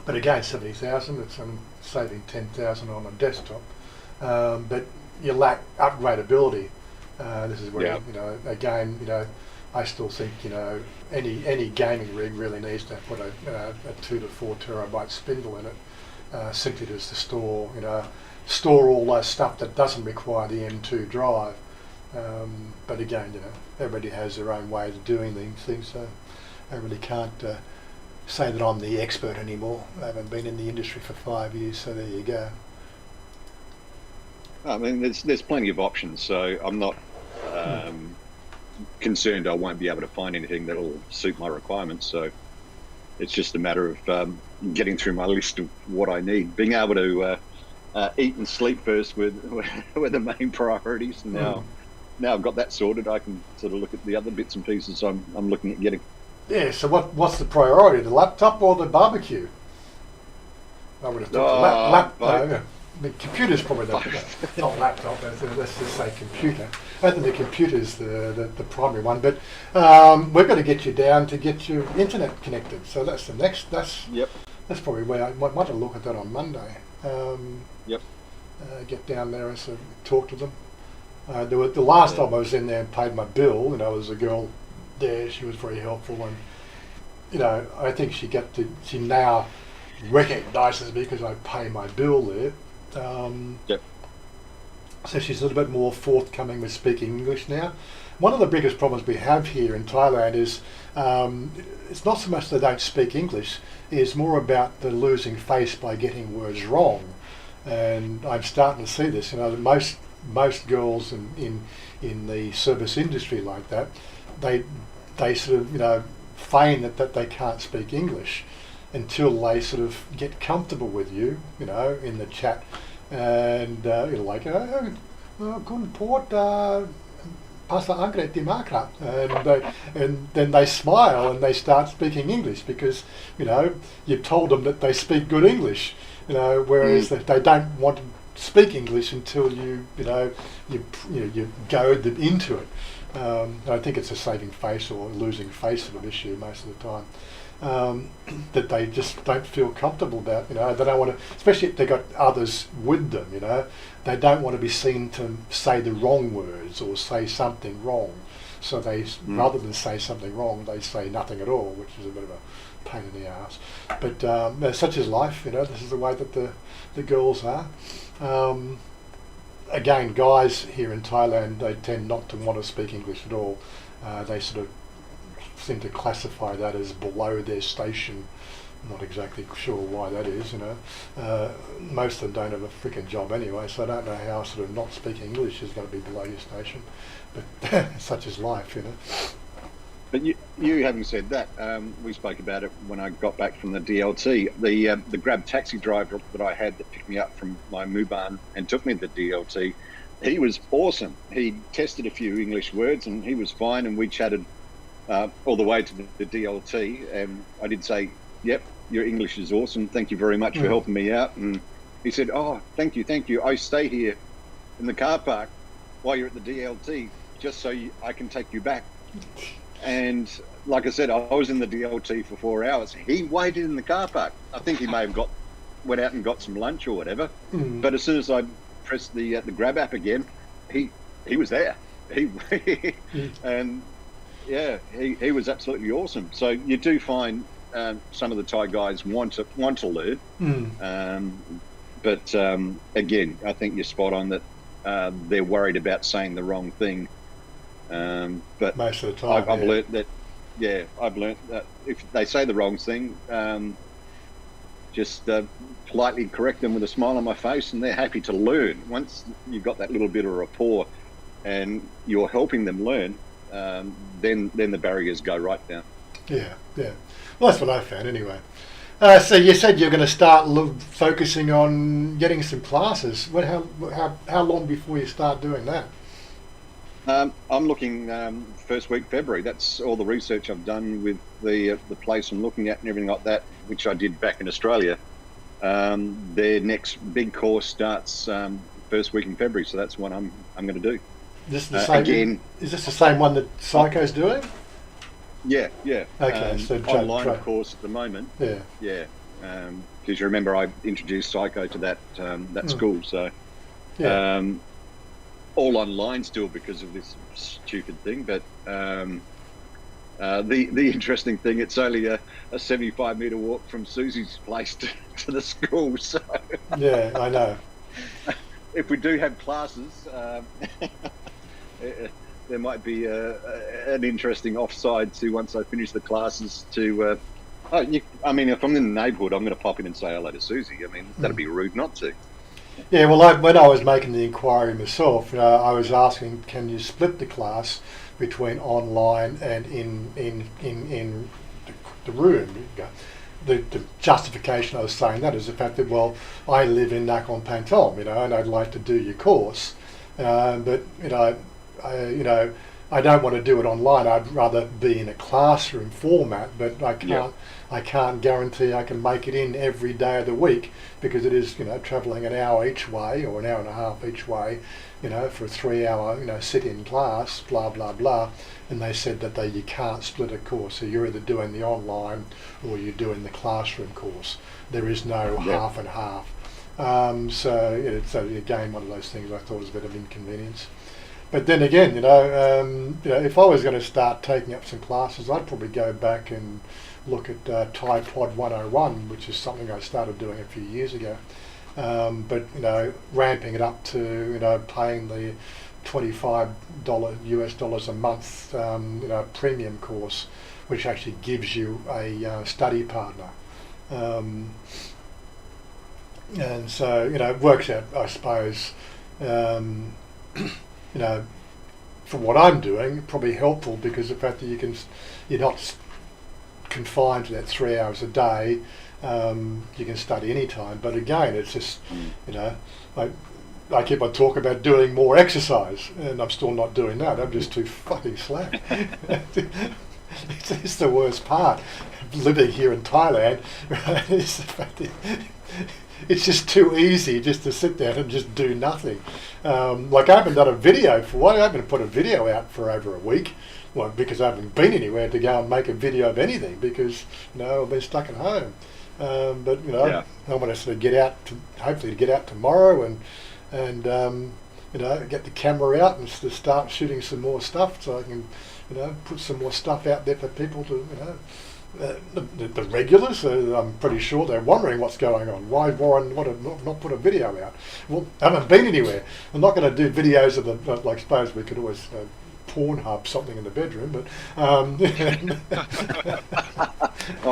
But again, 70,000, it's saving 10,000 on a desktop. But you lack upgradability. This is where I still think any gaming rig really needs to put a 2 to 4 terabyte spindle in it, simply just to store all that stuff that doesn't require the M2 drive. But again, everybody has their own way of doing these things, so I really can't say that I'm the expert anymore. I haven't been in the industry for 5 years, so there you go. I mean, there's plenty of options, so I'm not concerned I won't be able to find anything that will suit my requirements. So it's just a matter of getting through my list of what I need. Being able to eat and sleep first were the main priorities. And now I've got that sorted, I can sort of look at the other bits and pieces I'm looking at getting. Yeah, so what's the priority, the laptop or the barbecue? I would have thought the computer's probably not laptop, let's just say computer. I think the computer's the primary one, but we're going to get you down to get your internet connected. So that's the next. That's probably where I might want to look at that on Monday. Get down there and sort of talk to them. The last time I was in there and paid my bill, there was a girl there. She was very helpful, and I think she now recognises me because I pay my bill there. So she's a little bit more forthcoming with speaking English now. One of the biggest problems we have here in Thailand is it's not so much they don't speak English, it's more about the losing face by getting words wrong. And I'm starting to see this. Most girls in the service industry like that, they sort of feign that they can't speak English until they sort of get comfortable with you, in the chat, and kun port pasa angret di makra, and then they smile and they start speaking English because you've told them that they speak good English, whereas they don't want to speak English until you goad them into it. I think it's a saving face or losing face sort of issue most of the time. That they just don't feel comfortable about, they don't want to, especially if they've got others with them, they don't want to be seen to say the wrong words or say something wrong. So they, rather than say something wrong, they say nothing at all, which is a bit of a pain in the ass. But such is life, this is the way that the girls are. Again, guys here in Thailand, they tend not to want to speak English at all. They sort of seem to classify that as below their station. Not exactly sure why that is, most of them don't have a freaking job anyway, so I don't know how sort of not speaking English is going to be below your station, but such is life, But you having said that, we spoke about it when I got back from the DLT. The Grab taxi driver that I had that picked me up from my Muban and took me to the DLT, he was awesome. He tested a few English words and he was fine, and we chatted all the way to the DLT, and I did say, yep, your English is awesome, thank you very much for helping me out. And he said, oh, thank you, I stay here in the car park while you're at the DLT just so I can take you back. And like I said, I was in the DLT for 4 hours. He waited in the car park. I think he may have went out and got some lunch or whatever, but as soon as I pressed the Grab app again, he was there. And yeah, he was absolutely awesome. So you do find some of the Thai guys want to learn, but again, I think you're spot on that they're worried about saying the wrong thing. But most of the time, I've learnt that. Yeah, I've learnt that if they say the wrong thing, just politely correct them with a smile on my face, and they're happy to learn. Once you've got that little bit of rapport, and you're helping them learn, then the barriers go right down. Yeah. Well, that's what I found anyway. So you said you're going to start focusing on getting some classes. How long before you start doing that? I'm looking first week February. That's all the research I've done with the place I'm looking at and everything like that, which I did back in Australia. Their next big course starts first week in February, so that's what I'm going to do. Is this the same one that Psycho's doing? Yeah. Okay, so online course at the moment. Yeah. Because you remember I introduced Psycho to that school, so all online still because of this stupid thing. But the interesting thing, it's only a 75-metre walk from Susie's place to the school. So yeah, I know. If we do have classes, there might be an interesting offside to once I finish the classes to. If I'm in the neighbourhood, I'm going to pop in and say hello to Susie. That'd be rude not to. Yeah, well, when I was making the inquiry myself, I was asking, can you split the class between online and in the room? The justification I was saying that is the fact that, well, I live in Nakhon Pathom, and I'd like to do your course, but I don't want to do it online. I'd rather be in a classroom format, but I can't guarantee I can make it in every day of the week because it is, travelling an hour each way or an hour and a half each way, for a 3-hour, sit-in class, blah, blah, blah. And they said that you can't split a course. So you're either doing the online or you're doing the classroom course. There is no half and half. So again, one of those things I thought was a bit of inconvenience. But then again, if I was going to start taking up some classes, I'd probably go back and look at Thai Pod 101, which is something I started doing a few years ago. but ramping it up to paying the $25 US dollars a month premium course, which actually gives you a study partner. And so it works out, I suppose, for what I'm doing, probably helpful, because the fact that you're not confined to that 3 hours a day. You can study anytime, but again, it's just I keep on talking about doing more exercise, and I'm still not doing that. I'm just too fucking slack. It's the worst part of living here in Thailand, right? It's the fact that it's just too easy just to sit down and just do nothing. Like I haven't done a video I haven't put a video out for over a week. Well, because I haven't been anywhere to go and make a video of anything, because I've been stuck at home. But I want to sort of hopefully get out tomorrow and get the camera out and to start shooting some more stuff, so I can put some more stuff out there for people to the regulars. I'm pretty sure they're wondering what's going on. Why Warren not put a video out? Well, I haven't been anywhere. I'm not going to do videos of like, suppose we could always Pornhub something in the bedroom, but oh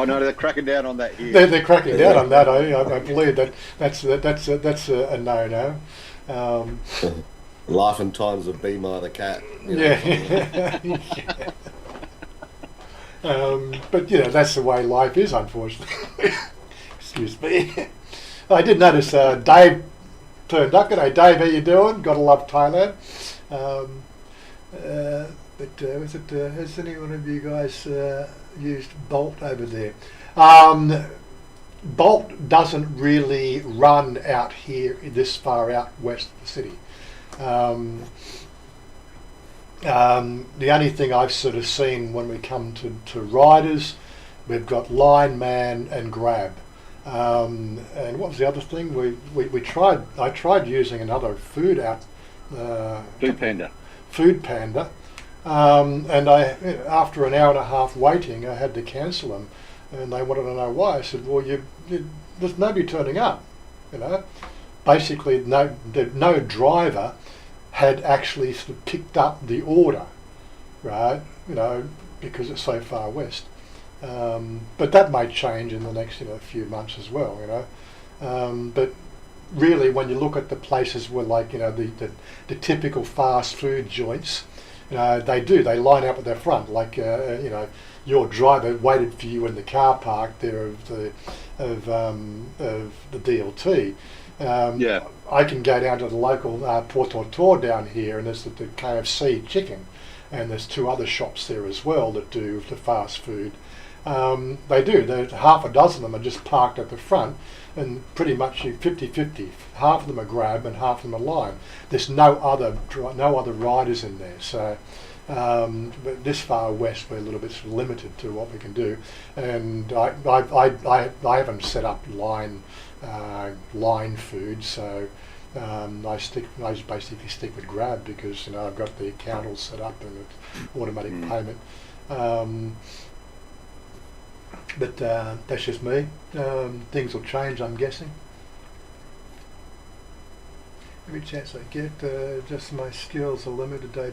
no, they're cracking down on that here. They're cracking down on that. I believe that's a no. Life and Times of Beema the cat. Yeah. But that's the way life is, unfortunately. Excuse me. I did notice Dave turned up. G'day, Dave. How you doing? Gotta love Thailand. But has any one of you guys used Bolt over there? Bolt doesn't really run out here this far out west of the city. The only thing I've sort of seen when we come to riders, we've got Line, Man and Grab. And what was the other thing? I tried using another food app. Food Panda. And after an hour and a half waiting, I had to cancel them, and they wanted to know why. I said, well, there's nobody turning up, Basically, no driver had actually sort of picked up the order, right? Because it's so far west. But that may change in the next few months as well, But really, when you look at the places where, like, the typical fast food joints, they line up at their front, like your driver waited for you in the car park there of the DLT. I can go down to the local Portor down here, and there's the KFC chicken, and there's two other shops there as well that do the fast food. There's half a dozen of them are just parked at the front, and pretty much 50-50. Half of them are Grab and half of them are Line. There's no other riders in there. So but this far west, we're a little bit sort of limited to what we can do. And I haven't set up Line food, so I basically stick with Grab, because I've got the account all set up and it's automatic payment. But that's just me. Things will change, I'm guessing. Every chance I get, just my skills are limited. I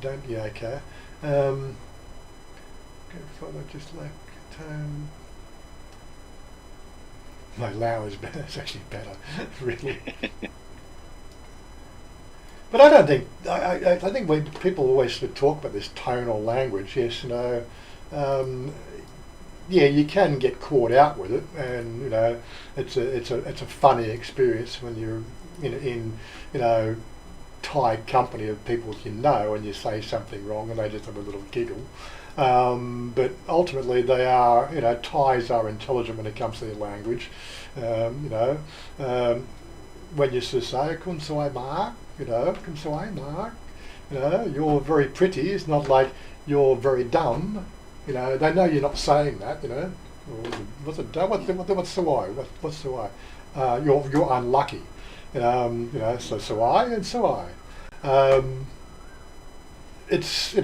don't. Yeah, okay. I just like tone. My Lao is better. It's actually better, really. But I don't think. I think when people always sort of talk about this tonal language, yes, yeah, you can get caught out with it, and it's a funny experience when you're in Thai company of people and you say something wrong and they just have a little giggle. But ultimately, they are Thais are intelligent when it comes to their language. When you sort of say "Kun Sawai Mark," "Kun Sawai Mark," you're very pretty. It's not like you're very dumb. They know you're not saying that. What's the why? What's the why? You're unlucky. So I and so I. It's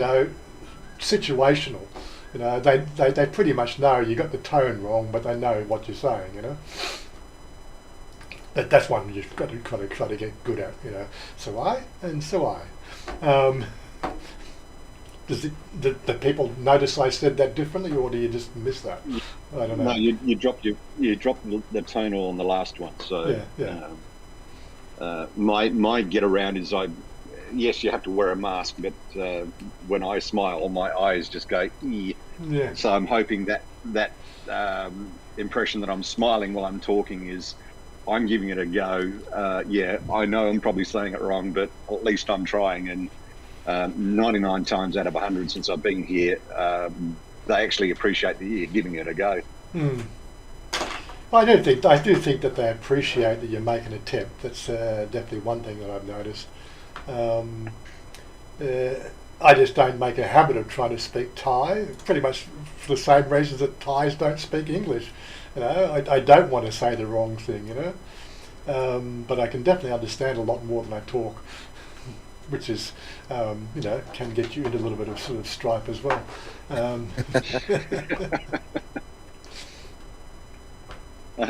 situational. They pretty much know you got the tone wrong, but they know what you're saying. that's one you've got to kind of try to get good at, you know. So I and so I. Does the people notice I said that differently, or do you just miss that? I don't know. No, you dropped the tonal on the last one. So my get around is yes, you have to wear a mask, but when I smile, my eyes just go ee. Yeah. So I'm hoping that impression that I'm smiling while I'm talking is I'm giving it a go. Yeah, I know I'm probably saying it wrong, but at least I'm trying. And 99 times out of 100 since I've been here, they actually appreciate that you're giving it a go. I do think that they appreciate that you make an attempt. That's definitely one thing that I've noticed. I just don't make a habit of trying to speak Thai, pretty much for the same reasons that Thais don't speak English. You know, I don't want to say the wrong thing, you know. But I can definitely understand a lot more than I talk, which is, you know, can get you into a little bit of sort of strife as well.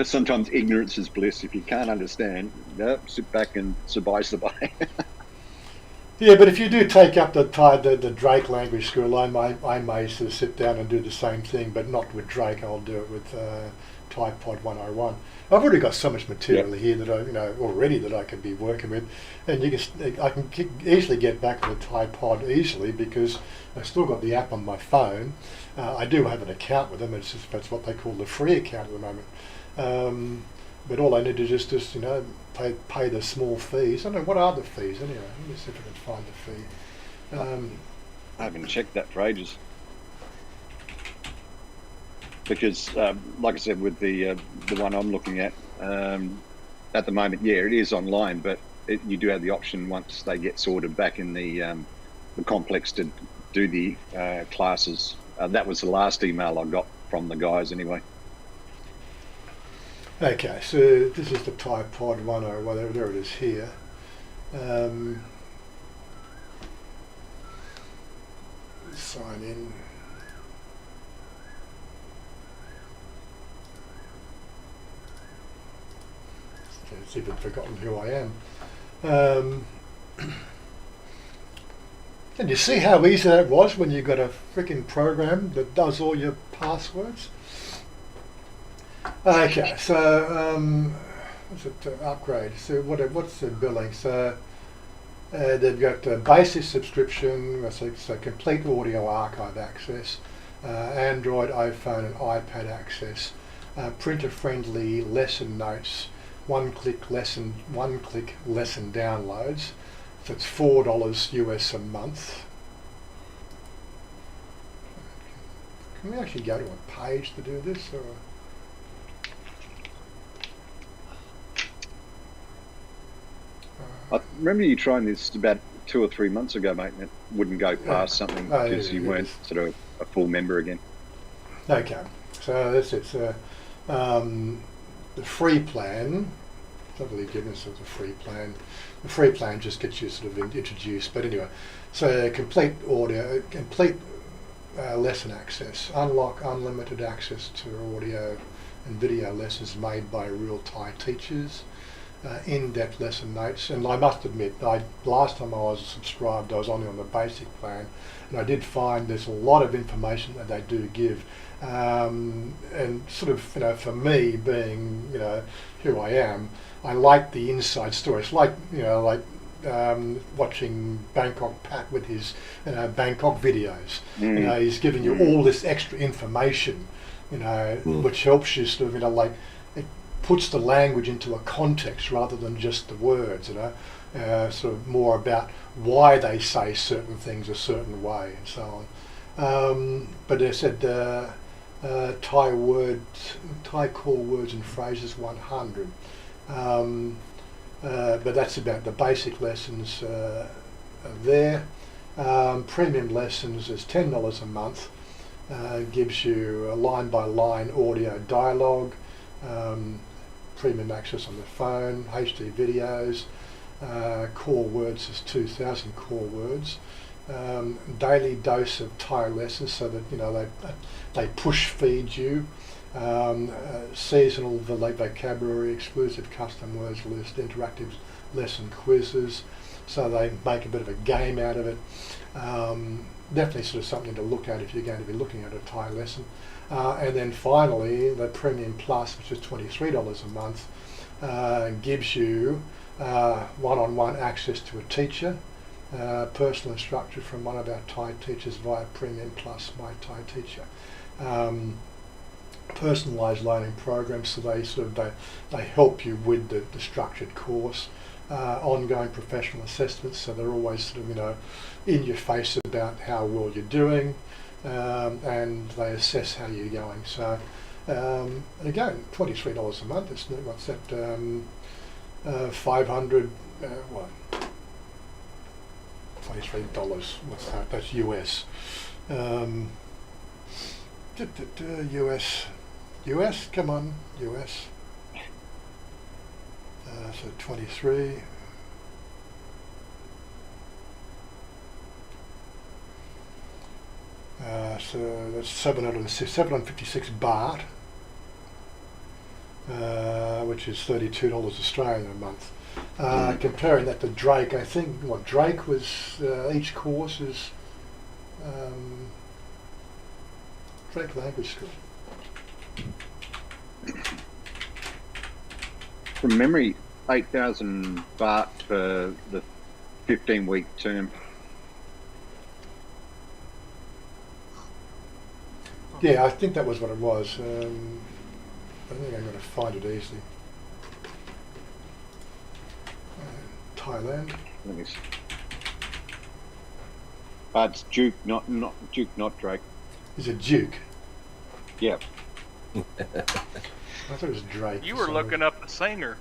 Sometimes ignorance is bliss. If you can't understand, sit back and sabai. Yeah, but if you do take up the Drake language school, I may sort of sit down and do the same thing, but not with Drake. I'll do it with Thai Pod 101. I've already got so much material here that I can be working with, and I can easily get back to the Thai Pod easily because I've still got the app on my phone. I do have an account with them. It's what they call the free account at the moment. But all I need to just you know, pay the small fees. I don't know, what are the fees anyway? Let me see if I can find the fee. I haven't checked that for ages. Because, like I said, with the one I'm looking at the moment, yeah, it is online, but you do have the option once they get sorted back in the complex to do the classes. That was the last email I got from the guys anyway. Okay, so this is the Thai Pod 101, there it is here. Sign in. It's even forgotten who I am. Can you see how easy that was when you got a freaking program that does all your passwords? Okay, so what's it upgrade? So what's the billing? So they've got a basic subscription, so complete audio archive access, Android, iPhone, and iPad access, printer-friendly lesson notes, one-click lesson downloads. So it's $4 US a month. Can we actually go to a page to do this, or? I remember you trying this about 2 or 3 months ago, mate, and it wouldn't go past something because you weren't sort of a full member again. Okay, so that's it. So, the free plan, it's not really given us as a free plan. The free plan just gets you sort of introduced, but anyway, so complete audio, complete lesson access, unlock unlimited access to audio and video lessons made by real Thai teachers. In-depth lesson notes, and I must admit, last time I was subscribed, I was only on the basic plan, and I did find there's a lot of information that they do give, and sort of, you know, for me being, you know, who I am, I like the inside story. It's like, you know, like watching Bangkok Pat with his Bangkok videos. You know, he's giving you all this extra information, you know, which helps you sort of, you know, like, puts the language into a context rather than just the words, you know, sort of more about why they say certain things a certain way and so on. But they said Thai core words and phrases 100. But that's about the basic lessons there. Premium lessons is $10 a month. Gives you a line-by-line audio dialogue. Premium access on the phone, HD videos, core words is 2,000 core words, daily dose of Thai lessons, so that, you know, they push feed you seasonal vocabulary, exclusive custom words list, interactive lesson quizzes, so they make a bit of a game out of it. Definitely sort of something to look at if you're going to be looking at a Thai lesson. And then finally, the Premium Plus, which is $23 a month, gives you one-on-one access to a teacher, personal instruction from one of our Thai teachers via Premium Plus, My Thai Teacher. Personalised learning programs, so they help you with the structured course. Ongoing professional assessments, so they're always sort of in your face about how well you're doing, and they assess how you're going. So again, $23 a month. It's what's that? 500. What? $23. What's that? That's US. US. Come on, US. So 23. So that's 756 baht, which is $32 Australian a month. Comparing that to Drake, I think what Drake was, each course is Drake Language School. From memory, 8,000 baht for the 15-week term. Yeah, I think that was what it was. I think I'm going to find it easily. Thailand. Let me see. It's Duke, not Duke, not Drake. Is it Duke? Yeah. I thought it was Drake. You were looking up the singer.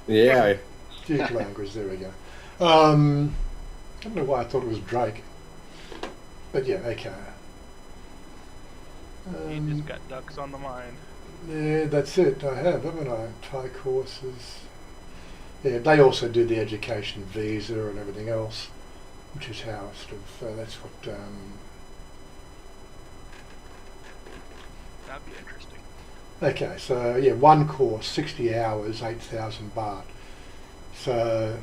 Yeah. Duke language, there we go. I don't know why I thought it was Drake. But yeah, okay. You just got ducks on the mind. Yeah, that's it. I have, haven't I? Thai courses. Yeah, they also do the education visa and everything else, which is how sort of, that's what... That'd be interesting. Okay, so yeah, one course, 60 hours, 8,000 baht. So,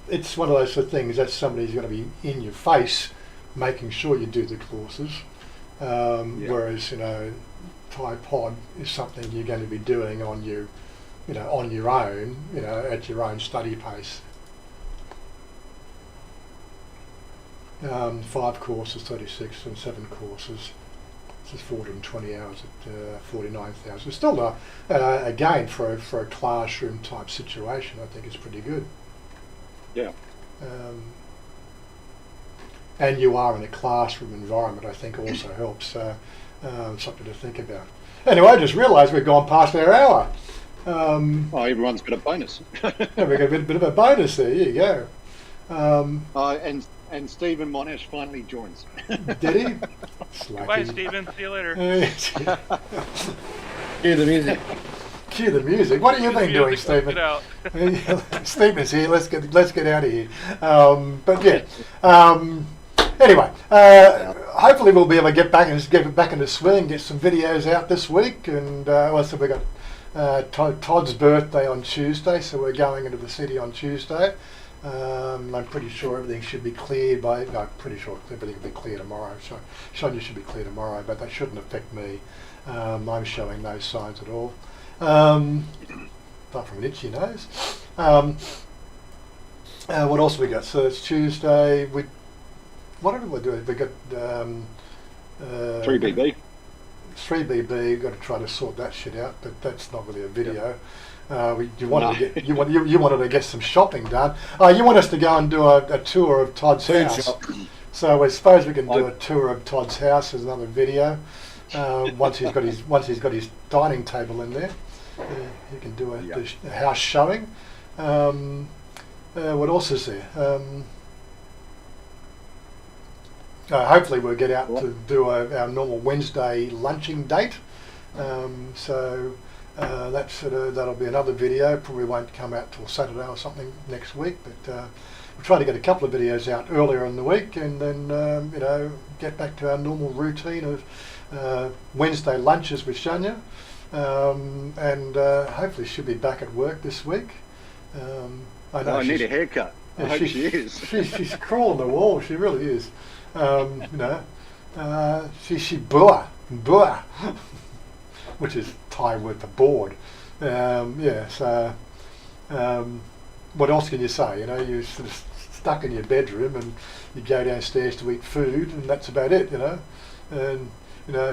it's one of those sort of things that somebody's going to be in your face making sure you do the courses. Whereas, Thai Pod is something you're going to be doing on your own, at your own study pace. 5 courses, 36, and 7 courses. This is 420 hours at 49,000. Still, again, for a classroom type situation, I think it's pretty good. Yeah. And you are in a classroom environment, I think also helps. Something to think about. Anyway, I just realised we've gone past our hour. Everyone's got a bonus. Yeah, we've got a bit of a bonus there. Here you go. And Stephen Monash finally joins. Did he? Bye, Stephen. See you later. Hear the music. Cue the music. What have you been doing, Music, let's Stephen? get out. Stephen's here. Let's get out of here. But yeah. Anyway, hopefully we'll be able to get back into the swing, get some videos out this week, and also we got Todd's birthday on Tuesday, so we're going into the city on Tuesday. I'm pretty sure everything should be cleared by. I'm pretty sure everything will be clear tomorrow. So Chanya should be clear tomorrow, but that shouldn't affect me. I'm showing no signs at all, apart from an itchy nose. What else have we got? So it's Tuesday. What did we do? We got 3BB. 3BB. Got to try to sort that shit out, but that's not really a video. You wanted to get some shopping done. You want us to go and do a tour of Todd's house. So I suppose we can do a tour of Todd's house as another video. Once he's got his dining table in there, you can do a house showing. What else is there? Hopefully we'll get out to do our normal Wednesday lunching date. So that'll be another video. Probably won't come out till Saturday or something next week, but we'll try to get a couple of videos out earlier in the week, and then get back to our normal routine of Wednesday lunches with Chanya, and hopefully she'll be back at work this week. I need a haircut. I hope she is. She's crawling the wall. She really is. She bua, which is Thai word for bored. What else can you say? You're sort of stuck in your bedroom and you go downstairs to eat food, and that's about it. And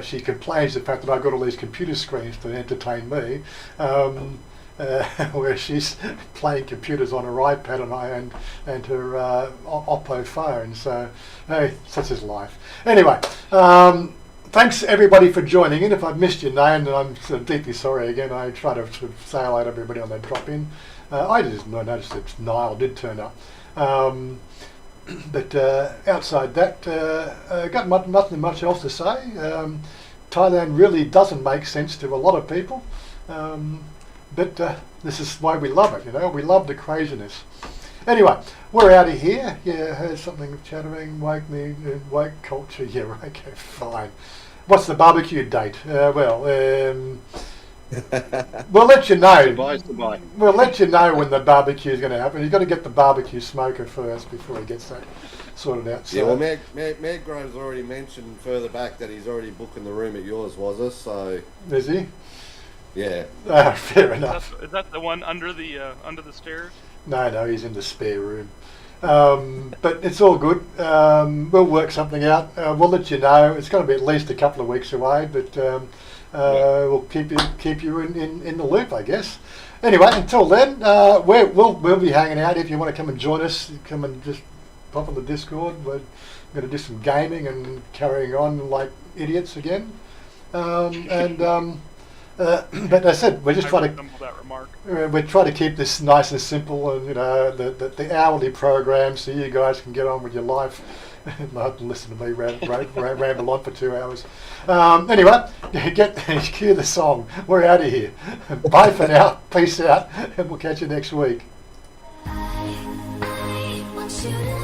she complains the fact that I've got all these computer screens to entertain me. Where she's playing computers on her iPad and her Oppo phone. So, hey, such is life. Anyway, thanks everybody for joining in. If I've missed your name, then I'm sort of deeply sorry again. I try to sort of say hello to everybody on their drop in. I just noticed that Niall did turn up. But outside that, got nothing much else to say. Thailand really doesn't make sense to a lot of people. But this is why we love it, we love the craziness. Anyway, we're out of here. Yeah, heard something chattering, woke culture. Yeah, right, okay, fine. What's the barbecue date? We'll let you know. Dubai. We'll let you know when the barbecue is going to happen. You've got to get the barbecue smoker first before he gets that sorted out. So. Yeah, well, Meg Grove's already mentioned further back that he's already booking the room at yours, Wazza, so... Is he? Yeah. Fair enough. Is that the one under the stairs? No, he's in the spare room. But it's all good. We'll work something out. We'll let you know. It's going to be at least a couple of weeks away, but we'll keep you in the loop, I guess. Anyway, until then, we'll be hanging out. If you want to come and join us, come and just pop on the Discord. We're going to do some gaming and carrying on like idiots again. But I said we're just trying to. That remark. We're trying to keep this nice and simple, and the hourly program, so you guys can get on with your life, and not listen to me ramble on for 2 hours. Anyway, cue the song. We're out of here. Bye for now. Peace out, and we'll catch you next week. I want you to